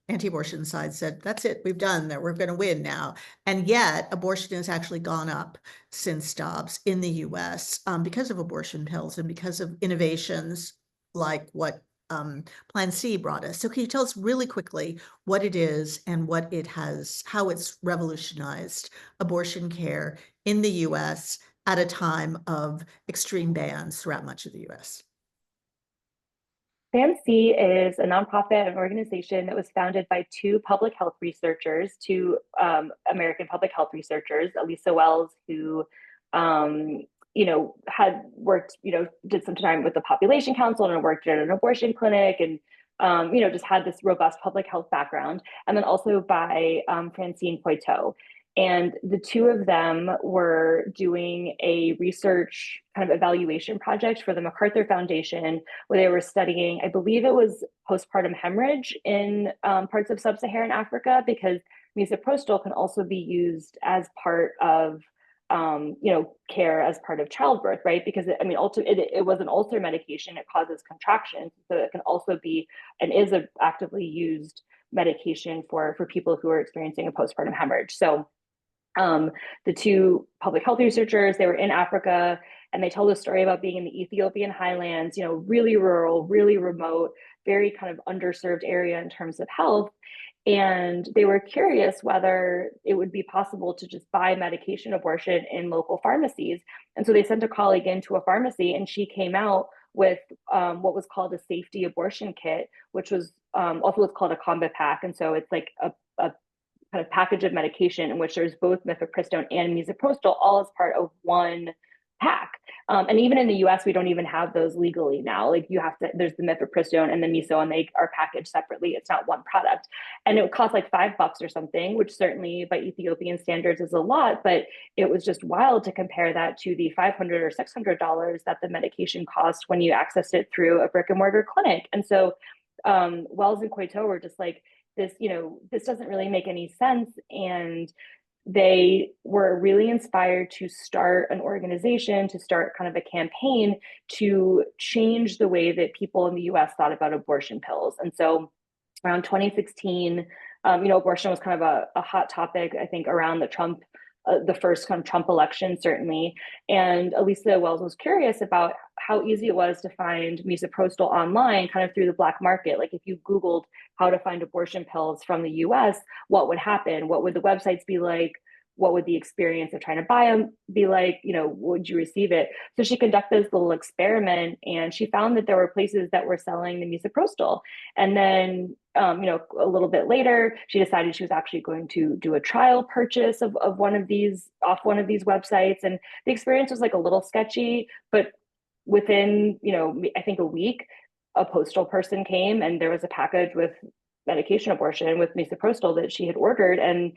anti-abortion side said, that's it, we've done that, we're going to win now. And yet abortion has actually gone up since Dobbs in the US because of abortion pills and because of innovations like what Plan C brought us. So can you tell us really quickly what it is and how it's revolutionized abortion care in the US at a time of extreme bans throughout much of the US? Plan C is a nonprofit and organization that was founded by two American public health researchers, Elisa Wells, who had worked, did some time with the Population Council and worked at an abortion clinic and, just had this robust public health background. And then also by Francine Poitou. And the two of them were doing a research kind of evaluation project for the MacArthur Foundation, where they were studying, I believe it was postpartum hemorrhage in parts of sub-Saharan Africa, because misoprostol can also be used as part of care as part of childbirth, right? Because it was an ulcer medication, it causes contractions, so it can also be and is an actively used medication for people who are experiencing a postpartum hemorrhage. So the two public health researchers, they were in Africa, and they tell the story about being in the Ethiopian highlands, really rural, really remote, very kind of underserved area in terms of health. And they were curious whether it would be possible to just buy medication abortion in local pharmacies. And so they sent a colleague into a pharmacy, and she came out with what was called a safety abortion kit, which was also what's called a combo pack. And so it's like a kind of package of medication in which there's both mifepristone and misoprostol, all as part of one pack. And even in the US, we don't even have those legally now. Like you have to, there's the mifepristone and the miso, and they are packaged separately. It's not one product. And it would cost like $5 or something, which certainly by Ethiopian standards is a lot, but it was just wild to compare that to the $500 or $600 that the medication cost when you accessed it through a brick and mortar clinic. And so Wells and Coito were just like, this doesn't really make any sense. And they were really inspired to start an organization, to start kind of a campaign to change the way that people in the US thought about abortion pills. And so around 2016, abortion was kind of a hot topic, I think, around the first kind of Trump election, certainly. And Elisa Wells was curious about how easy it was to find misoprostol online, kind of through the black market. Like if you Googled how to find abortion pills from the US, what would happen? What would the websites be like? What would the experience of trying to buy them be like? Would you receive it? So she conducted this little experiment, and she found that there were places that were selling the misoprostol. And then, a little bit later, she decided she was actually going to do a trial purchase of one of these websites. And the experience was like a little sketchy, but within, I think a week, a postal person came and there was a package with medication abortion with misoprostol that she had ordered. And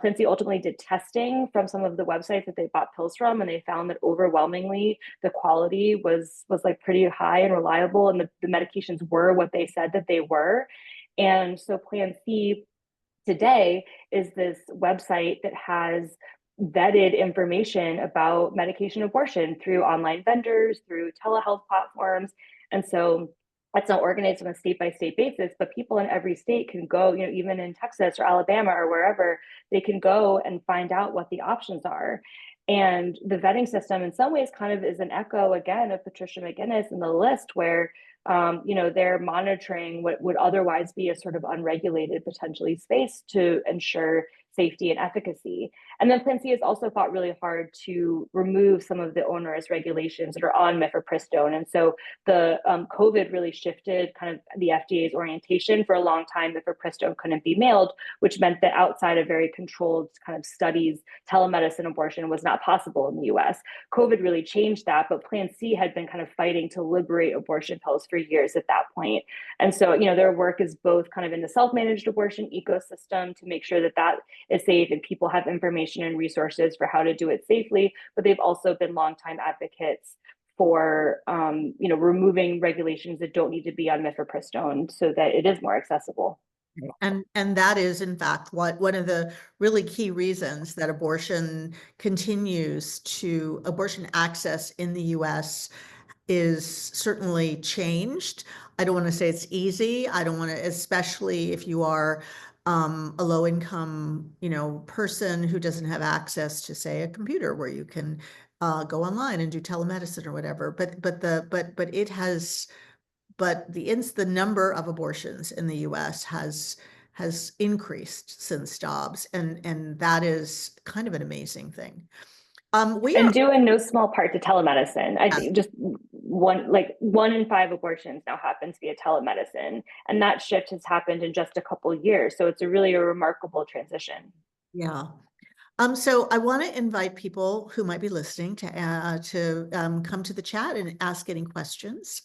Clancy ultimately did testing from some of the websites that they bought pills from, and they found that overwhelmingly the quality was like pretty high and reliable, and the medications were what they said that they were. And so Plan C today is this website that has vetted information about medication abortion through online vendors, through telehealth platforms. And so it's not organized on a state by state basis, but people in every state can go, even in Texas or Alabama or wherever, they can go and find out what the options are. And the vetting system in some ways kind of is an echo again of Patricia McGinnis in the list, where they're monitoring what would otherwise be a sort of unregulated potentially space to ensure safety and efficacy. And then Plan C has also fought really hard to remove some of the onerous regulations that are on mifepristone. And so the COVID really shifted kind of the FDA's orientation. For a long time, mifepristone couldn't be mailed, which meant that outside of very controlled kind of studies, telemedicine abortion was not possible in the US. COVID really changed that, but Plan C had been kind of fighting to liberate abortion pills for years at that point. And so, their work is both kind of in the self-managed abortion ecosystem to make sure that that is safe and people have information and resources for how to do it safely, but they've also been longtime advocates for removing regulations that don't need to be on mifepristone so that it is more accessible. And that is, in fact, one of the really key reasons that abortion access in the US is certainly changed. I don't want to say it's easy. I don't want to, especially if you are a low income, person who doesn't have access to, say, a computer where you can go online and do telemedicine or whatever. But the number of abortions in the US has increased since Dobbs, and that is kind of an amazing thing. Due in no small part to telemedicine. I think just one in 5 abortions now happens via telemedicine, and that shift has happened in just a couple of years. So it's a remarkable transition. Yeah. So I want to invite people who might be listening to come to the chat and ask any questions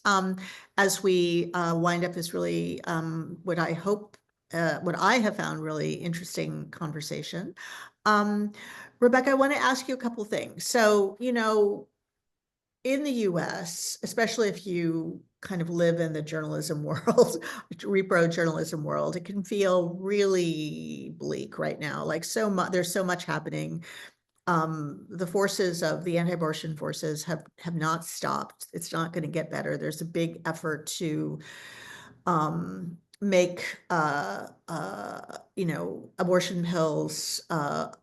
as we wind up this really what I have found really interesting conversation. Rebecca, I want to ask you a couple things. So, in the US, especially if you kind of live in the journalism world, repro journalism world, it can feel really bleak right now. Like there's so much happening. The forces of the anti-abortion forces have not stopped. It's not going to get better. There's a big effort to make abortion pills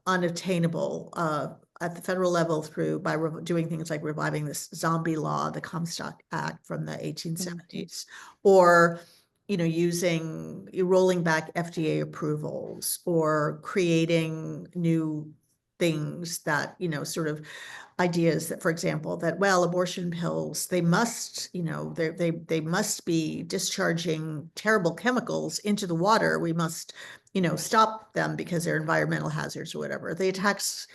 unattainable at the federal level by doing things like reviving this zombie law, the Comstock Act from the 1870s, or rolling back FDA approvals, or creating new things that sort of ideas that, for example, that abortion pills, they must they must be discharging terrible chemicals into the water. We must stop them because they're environmental hazards or whatever. The attacks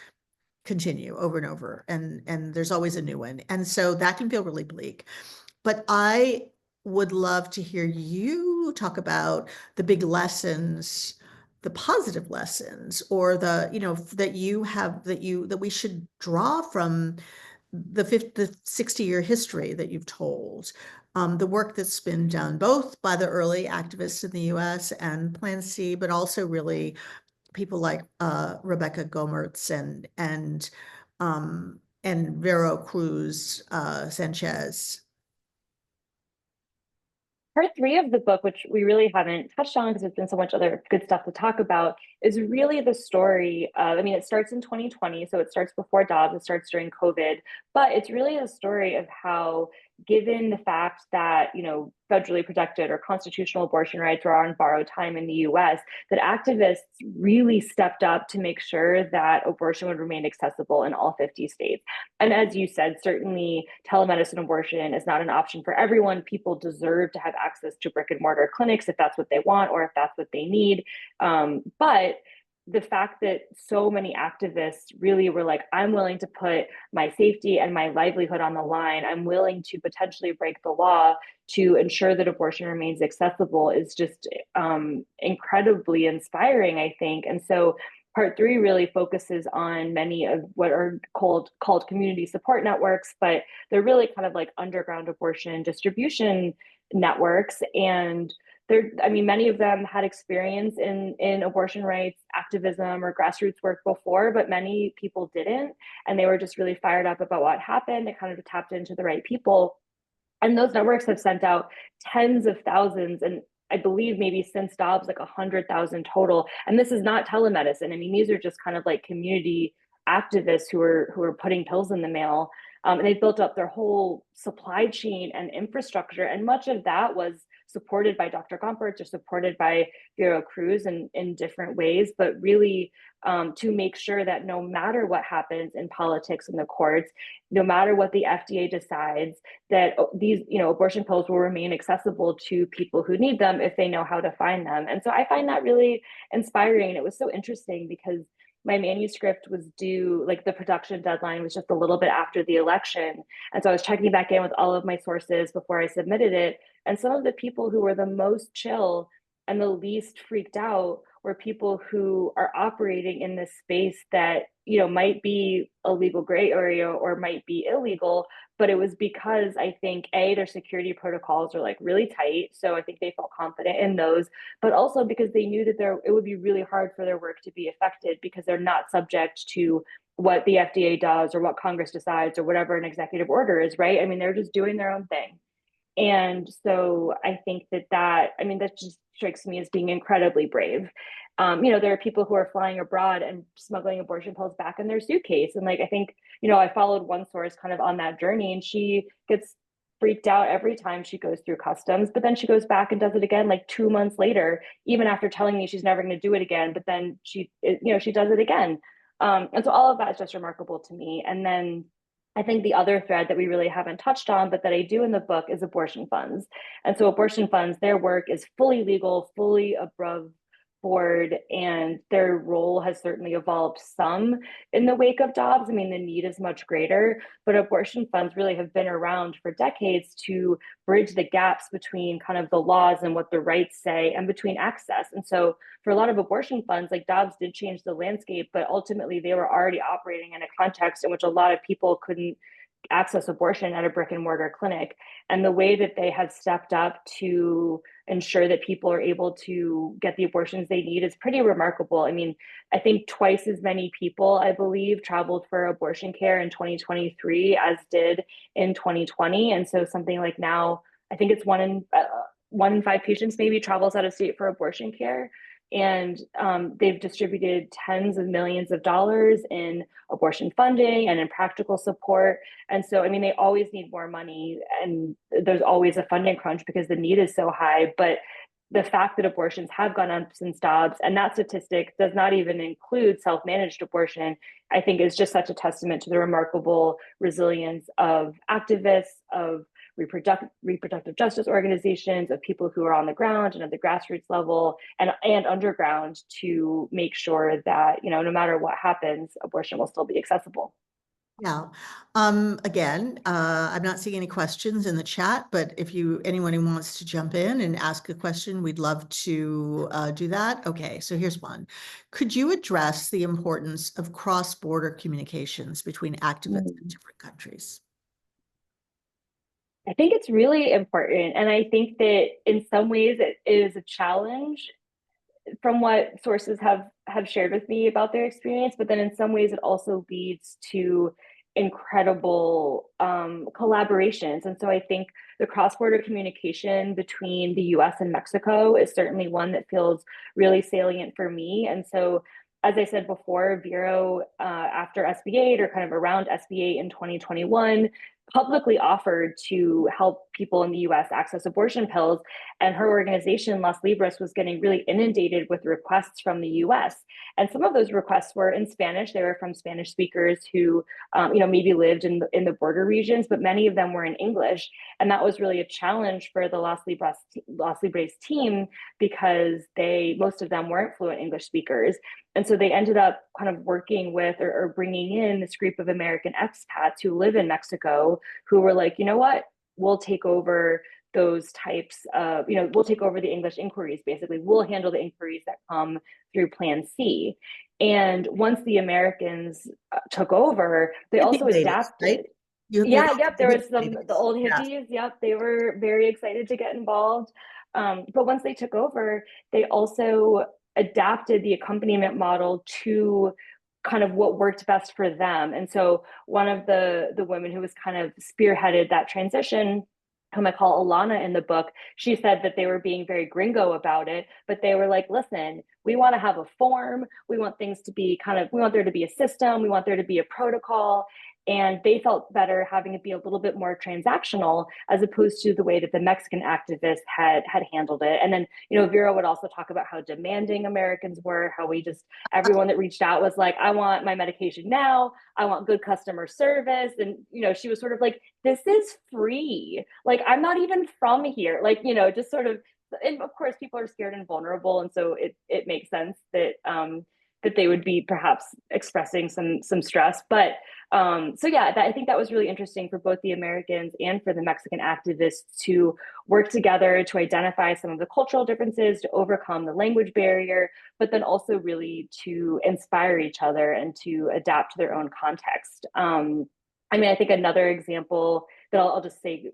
continue over and over, and there's always a new one. And so that can feel really bleak. But I would love to hear you talk about the big lessons, the positive lessons, or the, that you have, that we should draw from the 60-year history that you've told. The work that's been done both by the early activists in the US and Plan C, but also really people like Rebecca Gomertz and Vero Cruz Sanchez. Part 3 of the book, which we really haven't touched on because there's been so much other good stuff to talk about, is really the story of, I mean, it starts in 2020, so it starts before Dobbs, it starts during COVID, but it's really a story of how, given the fact that, federally protected or constitutional abortion rights were on borrowed time in the US, that activists really stepped up to make sure that abortion would remain accessible in all 50 states. And as you said, certainly telemedicine abortion is not an option for everyone. People deserve to have access to brick and mortar clinics if that's what they want or if that's what they need. But the fact that so many activists really were like, I'm willing to put my safety and my livelihood on the line. I'm willing to potentially break the law to ensure that abortion remains accessible is just incredibly inspiring, I think. And so Part 3 really focuses on many of what are called community support networks, but they're really kind of like underground abortion distribution networks. And many of them had experience in abortion rights activism or grassroots work before, but many people didn't. And they were just really fired up about what happened. It kind of tapped into the right people. And those networks have sent out tens of thousands, and I believe maybe since Dobbs, like 100,000 total. And this is not telemedicine. I mean, these are just kind of like community activists who are putting pills in the mail. And they built up their whole supply chain and infrastructure. And much of that was supported by Dr. Gompertz or supported by Vero Cruz in different ways, but really to make sure that no matter what happens in politics and the courts, no matter what the FDA decides, that these, abortion pills will remain accessible to people who need them if they know how to find them. And so I find that really inspiring. And it was so interesting because my manuscript was due, like the production deadline was just a little bit after the election. And so I was checking back in with all of my sources before I submitted it. And some of the people who were the most chill and the least freaked out were people who are operating in this space that, might be a legal gray area or might be illegal. But it was because I think their security protocols are like really tight. So I think they felt confident in those, but also because they knew that it would be really hard for their work to be affected because they're not subject to what the FDA does or what Congress decides or whatever an executive order is, right? I mean, they're just doing their own thing. And so I think that just strikes me as being incredibly brave. There are people who are flying abroad and smuggling abortion pills back in their suitcase. And I think, I followed one source kind of on that journey, and she gets freaked out every time she goes through customs, but then she goes back and does it again, like 2 months later, even after telling me she's never going to do it again. But then she does it again. And so all of that is just remarkable to me. And then I think the other thread that we really haven't touched on, but that I do in the book, is abortion funds. And so abortion funds, their work is fully legal, fully above board, and their role has certainly evolved some in the wake of Dobbs. I mean, the need is much greater, but abortion funds really have been around for decades to bridge the gaps between kind of the laws and what the rights say and between access. And so for a lot of abortion funds, like Dobbs did change the landscape, but ultimately they were already operating in a context in which a lot of people couldn't access abortion at a brick and mortar clinic. And the way that they have stepped up to ensure that people are able to get the abortions they need is pretty remarkable. I mean, I think twice as many people, I believe, traveled for abortion care in 2023 as did in 2020. And so something like now, I think it's one in 5 patients maybe travels out of state for abortion care. And they've distributed tens of millions of dollars in abortion funding and in practical support. And so, I mean, they always need more money, and there's always a funding crunch because the need is so high. But the fact that abortions have gone up since Dobbs, and that statistic does not even include self-managed abortion, I think is just such a testament to the remarkable resilience of activists, of reproductive justice organizations, of people who are on the ground and at the grassroots level and underground, to make sure that, no matter what happens, abortion will still be accessible. Yeah. Again, I'm not seeing any questions in the chat, but if anyone who wants to jump in and ask a question, we'd love to do that. Okay, so here's one. Could you address the importance of cross-border communications between activists in different countries? I think it's really important. And I think that in some ways it is a challenge from what sources have shared with me about their experience, but then in some ways it also leads to incredible collaborations. And so I think the cross-border communication between the US and Mexico is certainly one that feels really salient for me. And so, as I said before, Vero, after SB8 or kind of around SB8 in 2021, publicly offered to help people in the US access abortion pills. And her organization, Las Libres, was getting really inundated with requests from the US. And some of those requests were in Spanish. They were from Spanish speakers who, maybe lived in the border regions, but many of them were in English. And that was really a challenge for the Las Libres team, because most of them weren't fluent English speakers. And so they ended up kind of working with or bringing in this group of American expats who live in Mexico, who were like, you know what, we'll take over those types of, we'll take over the English inquiries, basically. We'll handle the inquiries that come through Plan C. And once the Americans took over, they also adapted. Right? Yep. There was the old hippies. Yeah. Yep. They were very excited to get involved. But once they took over, they also adapted the accompaniment model to kind of what worked best for them. And so one of the women who was kind of spearheaded that transition, whom I call Alana in the book, she said that they were being very gringo about it, but they were like, listen, we want to have a form. We want things to be we want there to be a system. We want there to be a protocol. And they felt better having it be a little bit more transactional, as opposed to the way that the Mexican activists had handled it. And then, Vera would also talk about how demanding Americans were, how everyone that reached out was like, I want my medication now. I want good customer service. And, she was sort of like, this is free. Like, I'm not even from here. Like, just sort of, and of course people are scared and vulnerable. And so it makes sense that, that they would be perhaps expressing some stress. But I think that was really interesting for both the Americans and for the Mexican activists to work together to identify some of the cultural differences, to overcome the language barrier, but then also really to inspire each other and to adapt to their own context. I think another example that I'll just say,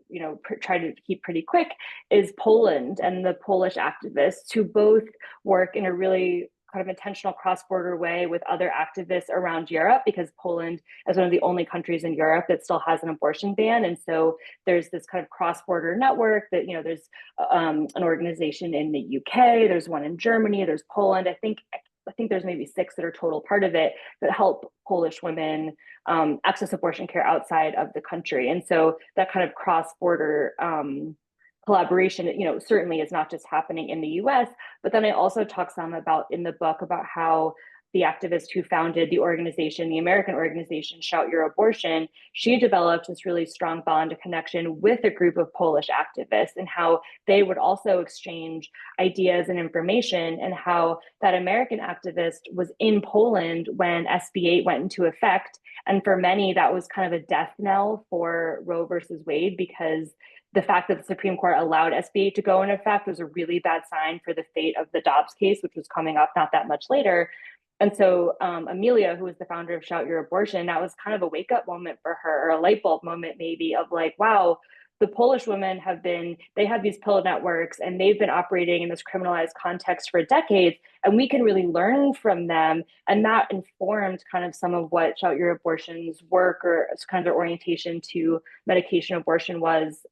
try to keep pretty quick, is Poland and the Polish activists, who both work in a really kind of intentional cross-border way with other activists around Europe, because Poland is one of the only countries in Europe that still has an abortion ban. And so there's this kind of cross-border network that, there's an organization in the UK, there's one in Germany, there's Poland. I think there's maybe 6 that are total part of it that help Polish women access abortion care outside of the country. And so that kind of cross-border collaboration, certainly is not just happening in the US, but then I also talk some about in the book about how the activist who founded the organization, the American organization, Shout Your Abortion, she developed this really strong bond of connection with a group of Polish activists, and how they would also exchange ideas and information, and how that American activist was in Poland when SB8 went into effect. And for many, that was kind of a death knell for Roe versus Wade, because the fact that the Supreme Court allowed SB8 to go in effect was a really bad sign for the fate of the Dobbs case, which was coming up not that much later. And so Amelia, who was the founder of Shout Your Abortion, that was kind of a wake-up moment for her, or a light bulb moment maybe, of like, wow, the Polish women they have these pill networks, and they've been operating in this criminalized context for decades, and we can really learn from them. And that informed kind of some of what Shout Your Abortion's work, or kind of their orientation to medication abortion, was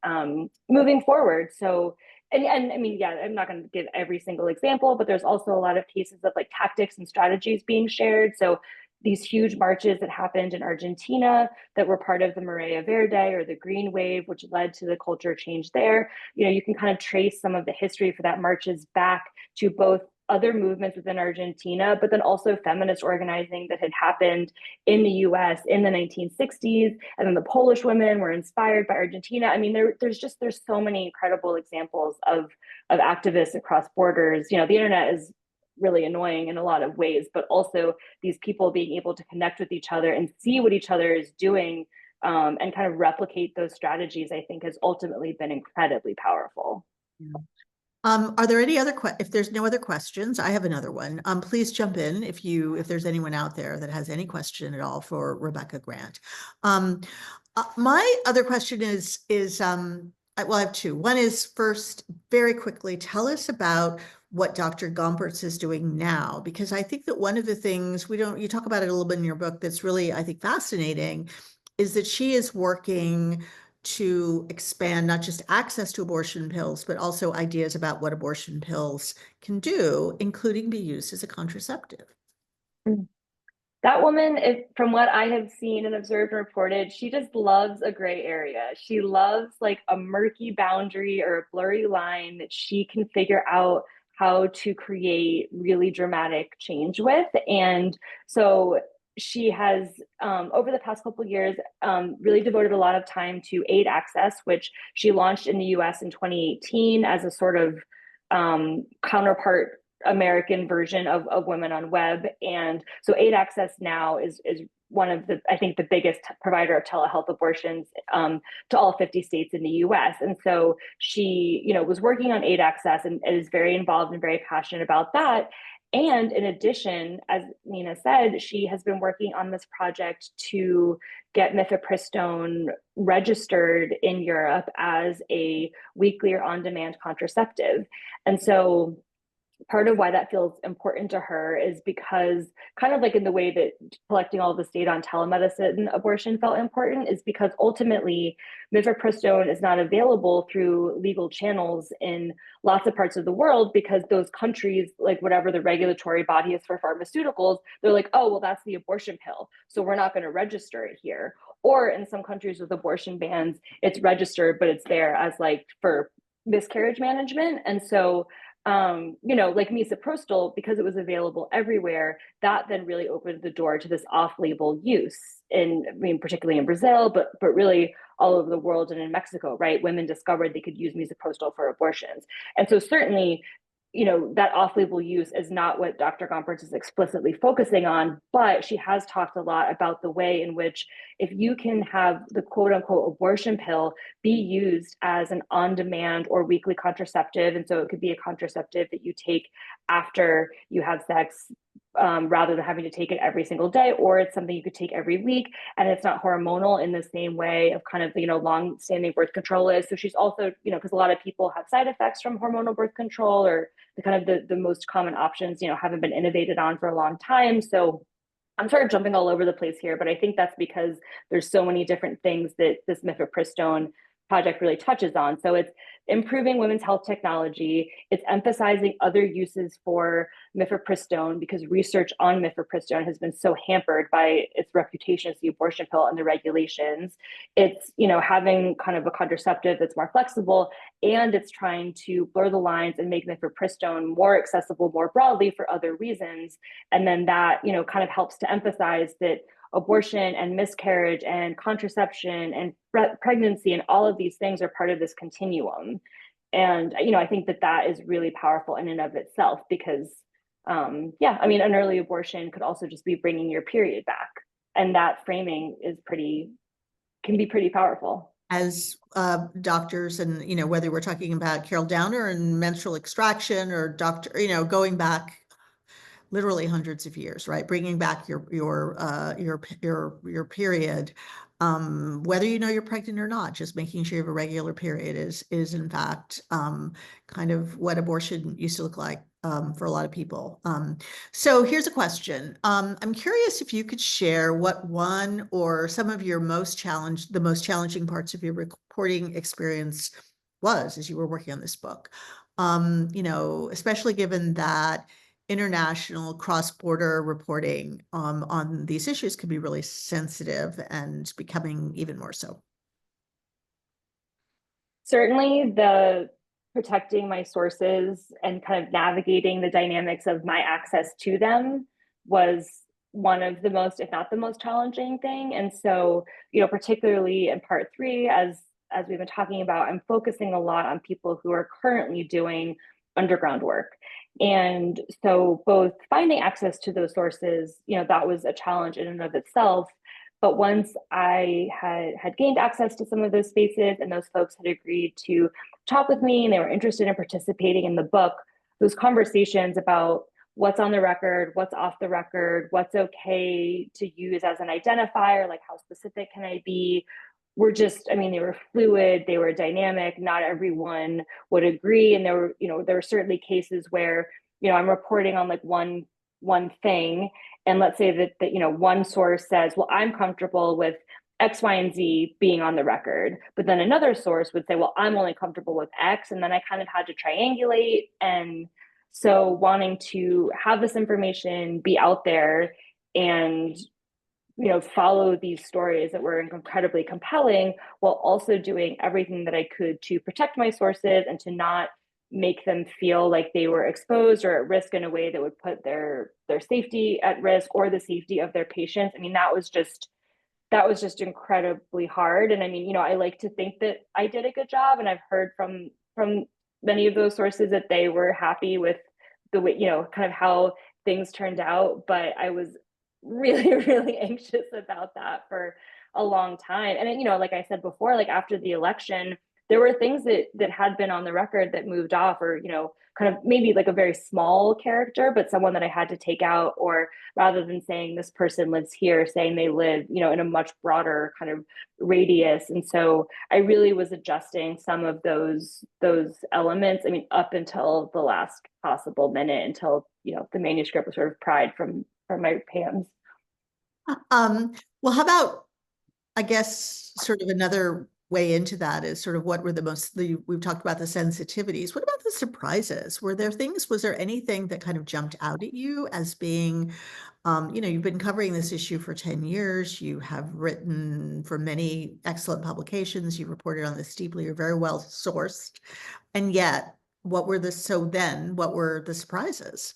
moving forward. So, and I'm not going to give every single example, but there's also a lot of cases of like tactics and strategies being shared. So these huge marches that happened in Argentina that were part of the Marea Verde, or the Green Wave, which led to the culture change there. You can kind of trace some of the history for that marches back to both other movements within Argentina, but then also feminist organizing that had happened in the US in the 1960s. And then the Polish women were inspired by Argentina. I mean, there's so many incredible examples of activists across borders. You know, the internet is really annoying in a lot of ways, but also these people being able to connect with each other and see what each other is doing, and kind of replicate those strategies, I think has ultimately been incredibly powerful. Yeah. Are there any other if there's no other questions, I have another one. Please jump in if there's anyone out there that has any question at all for Rebecca Grant. My other question is well, I have two. One is, first, very quickly, tell us about what Dr. Gompertz is doing now, because I think that one of the things you talk about it a little bit in your book that's really, I think, fascinating, is that she is working to expand not just access to abortion pills, but also ideas about what abortion pills can do, including be used as a contraceptive. That woman, from what I have seen and observed and reported, she just loves a gray area. She loves like a murky boundary or a blurry line that she can figure out how to create really dramatic change with. And so she has, over the past couple of years, really devoted a lot of time to aid access, which she launched in the US in 2018 as a sort of counterpart American version of Women on Web. And so aid access now is one of the, I think, the biggest provider of telehealth abortions to all 50 states in the US. And so she, was working on aid access and is very involved and very passionate about that. And in addition, as Nina said, she has been working on this project to get mifepristone registered in Europe as a weekly or on-demand contraceptive. And so part of why that feels important to her is because, kind of like in the way that collecting all this data on telemedicine abortion felt important, is because ultimately mifepristone is not available through legal channels in lots of parts of the world, because those countries, like whatever the regulatory body is for pharmaceuticals, they're like, oh, well, that's the abortion pill, so we're not going to register it here. Or in some countries with abortion bans, it's registered, but it's there as like for miscarriage management. And so like misoprostol, because it was available everywhere, that then really opened the door to this off-label use particularly in Brazil, but really all over the world and in Mexico, right? Women discovered they could use misoprostol for abortions. And so certainly, that off-label use is not what Dr. Gompertz is explicitly focusing on, but she has talked a lot about the way in which, if you can have the quote unquote abortion pill be used as an on-demand or weekly contraceptive, and so it could be a contraceptive that you take after you have sex, rather than having to take it every single day, or it's something you could take every week, and it's not hormonal in the same way of kind of, long-standing birth control is. So she's also, because a lot of people have side effects from hormonal birth control, or the kind of the most common options, haven't been innovated on for a long time. So I'm sort of jumping all over the place here, but I think that's because there's so many different things that this mifepristone project really touches on. So it's improving women's health technology. It's emphasizing other uses for mifepristone, because research on mifepristone has been so hampered by its reputation as the abortion pill and the regulations. It's, having kind of a contraceptive that's more flexible, and it's trying to blur the lines and make mifepristone more accessible more broadly for other reasons. And then that, kind of helps to emphasize that abortion and miscarriage and contraception and pregnancy and all of these things are part of this continuum. And, I think that is really powerful in and of itself, because, an early abortion could also just be bringing your period back. And that framing can be pretty powerful. As doctors, and, whether we're talking about Carol Downer and menstrual extraction, or going back literally hundreds of years, right? Bringing back your period, whether you're pregnant or not, just making sure you have a regular period is in fact kind of what abortion used to look like for a lot of people. So here's a question. I'm curious if you could share what one or some of your the most challenging parts of your reporting experience was as you were working on this book. Especially given that international cross-border reporting on these issues can be really sensitive and becoming even more so. Certainly the protecting my sources and kind of navigating the dynamics of my access to them was one of the most, if not the most challenging thing. And so, particularly in part 3, as we've been talking about, I'm focusing a lot on people who are currently doing underground work. And so both finding access to those sources, that was a challenge in and of itself. But once I had gained access to some of those spaces and those folks had agreed to talk with me and they were interested in participating in the book, those conversations about what's on the record, what's off the record, what's okay to use as an identifier, like how specific can I be, were just, they were fluid, they were dynamic. Not everyone would agree. And there were certainly cases where, I'm reporting on like one thing. And let's say that one source says, well, I'm comfortable with X, Y, and Z being on the record. But then another source would say, well, I'm only comfortable with X. And then I kind of had to triangulate. And so wanting to have this information be out there and follow these stories that were incredibly compelling, while also doing everything that I could to protect my sources and to not make them feel like they were exposed or at risk in a way that would put their safety at risk or the safety of their patients. That was just incredibly hard. And I like to think that I did a good job, and I've heard from many of those sources that they were happy with the way, kind of how things turned out. But I was really, really anxious about that for a long time. And like I said before, like after the election, there were things that had been on the record that moved off, or kind of maybe like a very small character, but someone that I had to take out, or rather than saying this person lives here, saying they live in a much broader kind of radius. And so I really was adjusting some of those elements, up until the last possible minute, until the manuscript was sort of pried from my hands. Well, how about, I guess, sort of another way into that is sort of what were we've talked about the sensitivities. What about the surprises? Was there anything that kind of jumped out at you as being, you've been covering this issue for 10 years, you have written for many excellent publications, you reported on this deeply, you're very well sourced, and yet what were the surprises?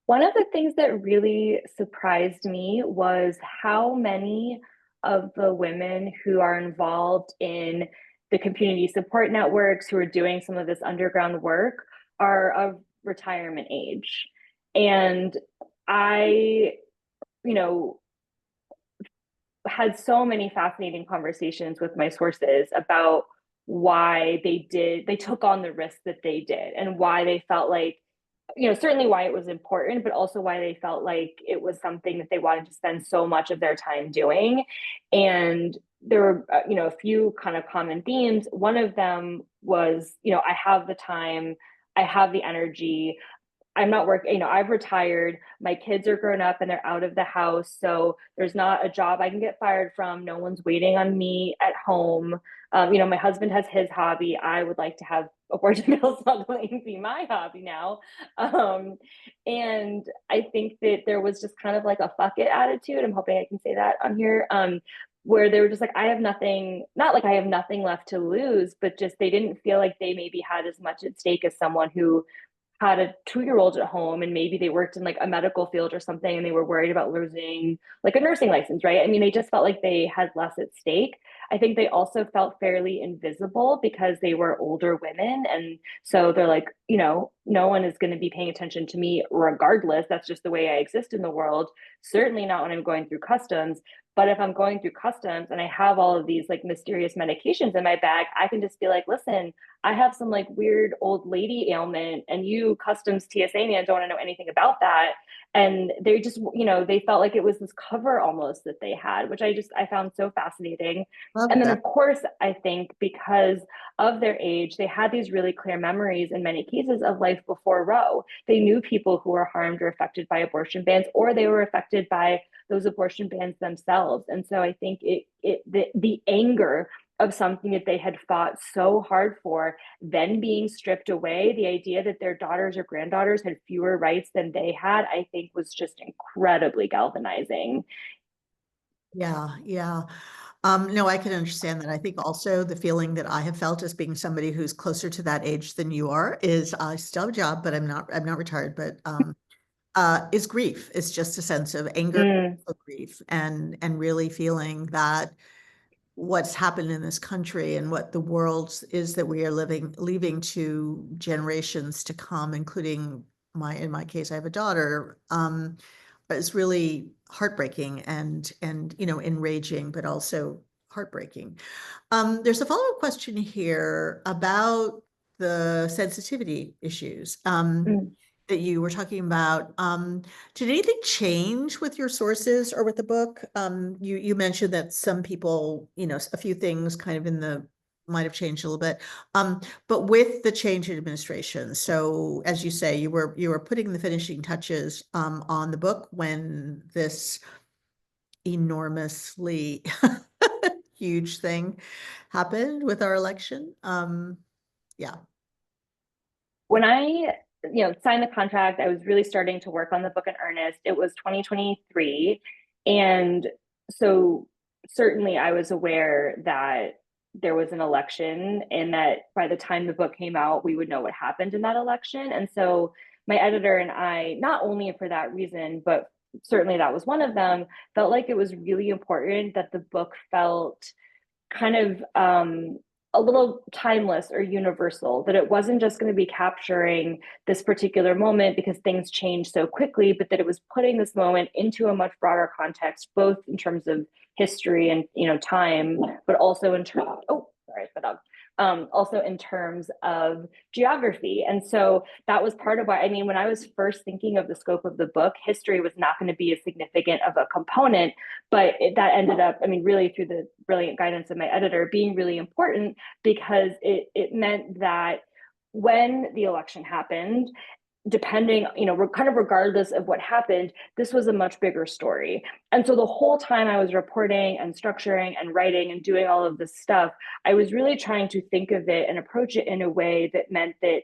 One of the things that really surprised me was how many of the women who are involved in the community support networks, who are doing some of this underground work, are of retirement age. And I, had so many fascinating conversations with my sources about why they took on the risk that they did, and why they felt like, certainly why it was important, but also why they felt like it was something that they wanted to spend so much of their time doing. And there were, a few kind of common themes. One of them was, I have the time, I have the energy, I'm not working, I've retired, my kids are grown up and they're out of the house. So there's not a job I can get fired from. No one's waiting on me at home. My husband has his hobby. I would like to have abortion pill smuggling be my hobby now. And I think that there was just kind of like a fuck it attitude. I'm hoping I can say that on here. Where they were just like, I have nothing, not like I have nothing left to lose, but just they didn't feel like they maybe had as much at stake as someone who had a 2-year-old at home, and maybe they worked in like a medical field or something, and they were worried about losing like a nursing license, right? They just felt like they had less at stake. I think they also felt fairly invisible because they were older women. And so they're like, no one is going to be paying attention to me regardless. That's just the way I exist in the world. Certainly not when I'm going through customs. But if I'm going through customs and I have all of these like mysterious medications in my bag, I can just be like, listen, I have some like weird old lady ailment, and you customs TSA man don't want to know anything about that. And they just, they felt like it was this cover almost that they had, which I found so fascinating. Love And then that. of course, I think because of their age, they had these really clear memories in many cases of life before Roe. They knew people who were harmed or affected by abortion bans, or they were affected by those abortion bans themselves. And so I think the anger of something that they had fought so hard for, then being stripped away, the idea that their daughters or granddaughters had fewer rights than they had, I think was just incredibly galvanizing. Yeah, yeah. No, I can understand that. I think also the feeling that I have felt as being somebody who's closer to that age than you are is I still have a job, but I'm not retired, but is grief. It's just a sense of anger, Mm. of grief, and really feeling that what's happened in this country and what the world is that we are leaving to generations to come, including in my case, I have a daughter, is really heartbreaking and enraging, but also heartbreaking. There's a follow-up question here about the sensitivity issues. Mm. That you were talking about. Did anything change with your sources or with the book? You mentioned that some people, a few things kind of might have changed a little bit. But with the change in administration, so as you say, you were putting the finishing touches on the book when this enormously huge thing happened with our election. Yeah. When I, signed the contract, I was really starting to work on the book in earnest. It was 2023. And so certainly I was aware that there was an election and that by the time the book came out, we would know what happened in that election. And so my editor and I, not only for that reason, but certainly that was one of them, felt like it was really important that the book felt kind of a little timeless or universal, that it wasn't just going to be capturing this particular moment because things change so quickly, but that it was putting this moment into a much broader context, both in terms of history and time, but also in terms also in terms of geography. And so that was part of why, when I was first thinking of the scope of the book, history was not going to be as significant of a component, but that ended up, really through the brilliant guidance of my editor, being really important because it meant that when the election happened, depending, kind of regardless of what happened, this was a much bigger story. And so the whole time I was reporting and structuring and writing and doing all of this stuff, I was really trying to think of it and approach it in a way that meant that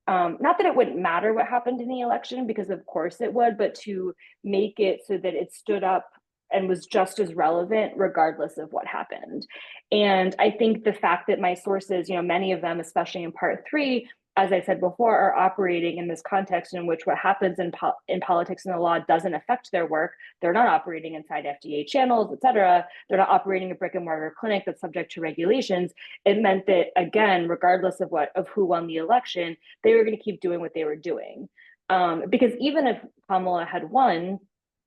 not that it wouldn't matter what happened in the election, because of course it would, but to make it so that it stood up and was just as relevant regardless of what happened. And I think the fact that my sources, many of them, especially in part 3, as I said before, are operating in this context in which what happens in politics and the law doesn't affect their work. They're not operating inside FDA channels, et cetera. They're not operating a brick and mortar clinic that's subject to regulations. It meant that, again, regardless of who won the election, they were going to keep doing what they were doing. Because even if Kamala had won,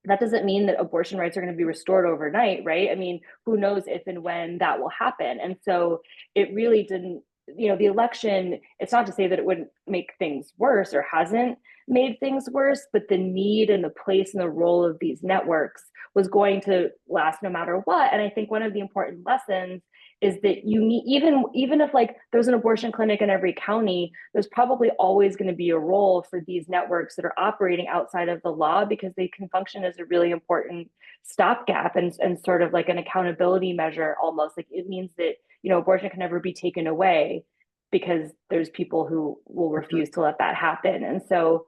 that doesn't mean that abortion rights are going to be restored overnight, right? Who knows if and when that will happen. And so it really didn't, the election, it's not to say that it wouldn't make things worse or hasn't made things worse, but the need and the place and the role of these networks was going to last no matter what. And I think one of the important lessons is that you need, even if there's an abortion clinic in every county, there's probably always going to be a role for these networks that are operating outside of the law, because they can function as a really important stopgap and sort of like an accountability measure almost. Like it means that abortion can never be taken away because there's people who will refuse to let that happen. And so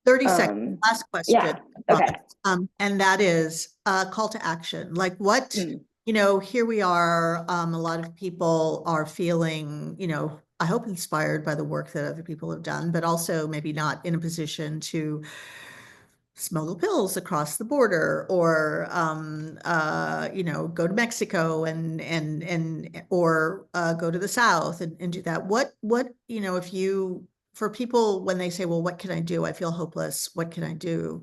30 seconds, last question. Yeah. Okay. And that is call to action. Like what, here we are, a lot of people are feeling, I hope inspired by the work that other people have done, but also maybe not in a position to smuggle pills across the border or go to Mexico or go to the South and do that. What if you, for people when they say, well, what can I do? I feel hopeless. What can I do?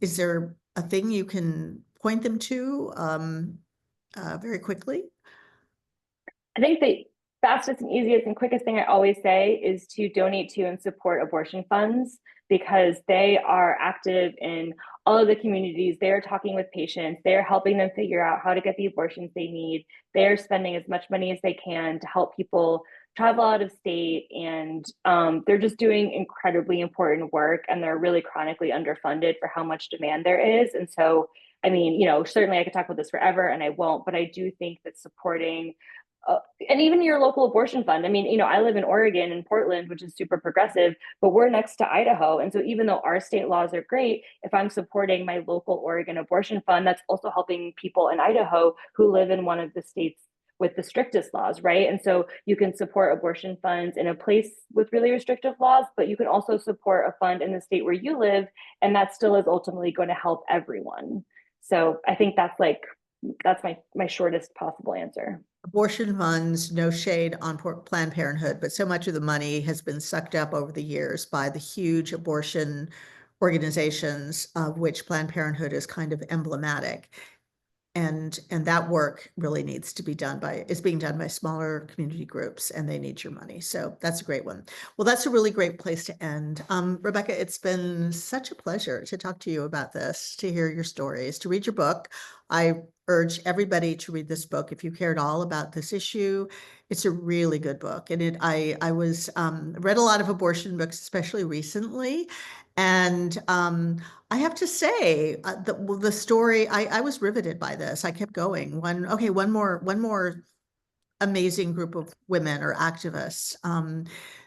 Is there a thing you can point them to very quickly? I think the fastest and easiest and quickest thing I always say is to donate to and support abortion funds, because they are active in all of the communities. They're talking with patients. They're helping them figure out how to get the abortions they need. They're spending as much money as they can to help people travel out of state. And they're just doing incredibly important work, and they're really chronically underfunded for how much demand there is. And so, certainly I could talk about this forever and I won't, but I do think that supporting and even your local abortion fund. I mean, I live in Oregon and Portland, which is super progressive, but we're next to Idaho. And so even though our state laws are great, if I'm supporting my local Oregon abortion fund, that's also helping people in Idaho who live in one of the states with the strictest laws, right? And so you can support abortion funds in a place with really restrictive laws, but you can also support a fund in the state where you live, and that still is ultimately going to help everyone. So I think that's my shortest possible answer. Abortion funds, no shade on Planned Parenthood, but so much of the money has been sucked up over the years by the huge abortion organizations, of which Planned Parenthood is kind of emblematic. And that work really needs to be is being done by smaller community groups, and they need your money. So that's a great one. Well, that's a really great place to end. Rebecca, it's been such a pleasure to talk to you about this, to hear your stories, to read your book. I urge everybody to read this book if you care at all about this issue. It's a really good book. And I read a lot of abortion books, especially recently. And I have to say, the story, I was riveted by this. I kept going. One more amazing group of women or activists.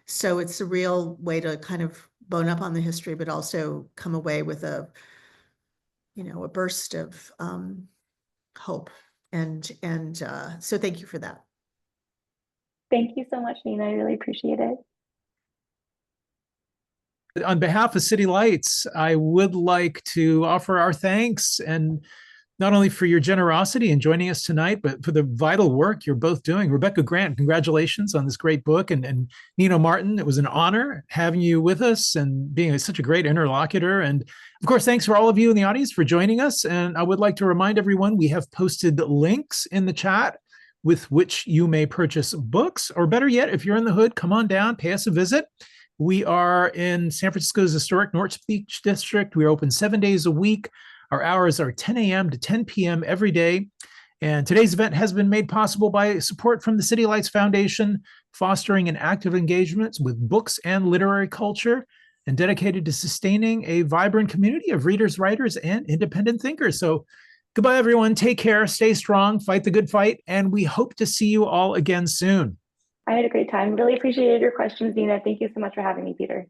So it's a real way to kind of bone up on the history, but also come away with a burst of hope. And so thank you for that. Thank you so much, Nina. I really appreciate it. On behalf of City Lights, I would like to offer our thanks, and not only for your generosity in joining us tonight, but for the vital work you're both doing. Rebecca Grant, congratulations on this great book. And Nina Martin, it was an honor having you with us and being such a great interlocutor. And of course, thanks for all of you in the audience for joining us. And I would like to remind everyone, we have posted links in the chat with which you may purchase books, or better yet, if you're in the hood, come on down, pay us a visit. We are in San Francisco's historic North Beach District. We are open 7 days a week. Our hours are 10 a.m. to 10 p.m. every day. And today's event has been made possible by support from the City Lights Foundation, fostering an active engagement with books and literary culture, and dedicated to sustaining a vibrant community of readers, writers, and independent thinkers. So goodbye, everyone. Take care, stay strong, fight the good fight, and we hope to see you all again soon. I had a great time. Really appreciated your questions, Nina. Thank you so much for having me, Peter.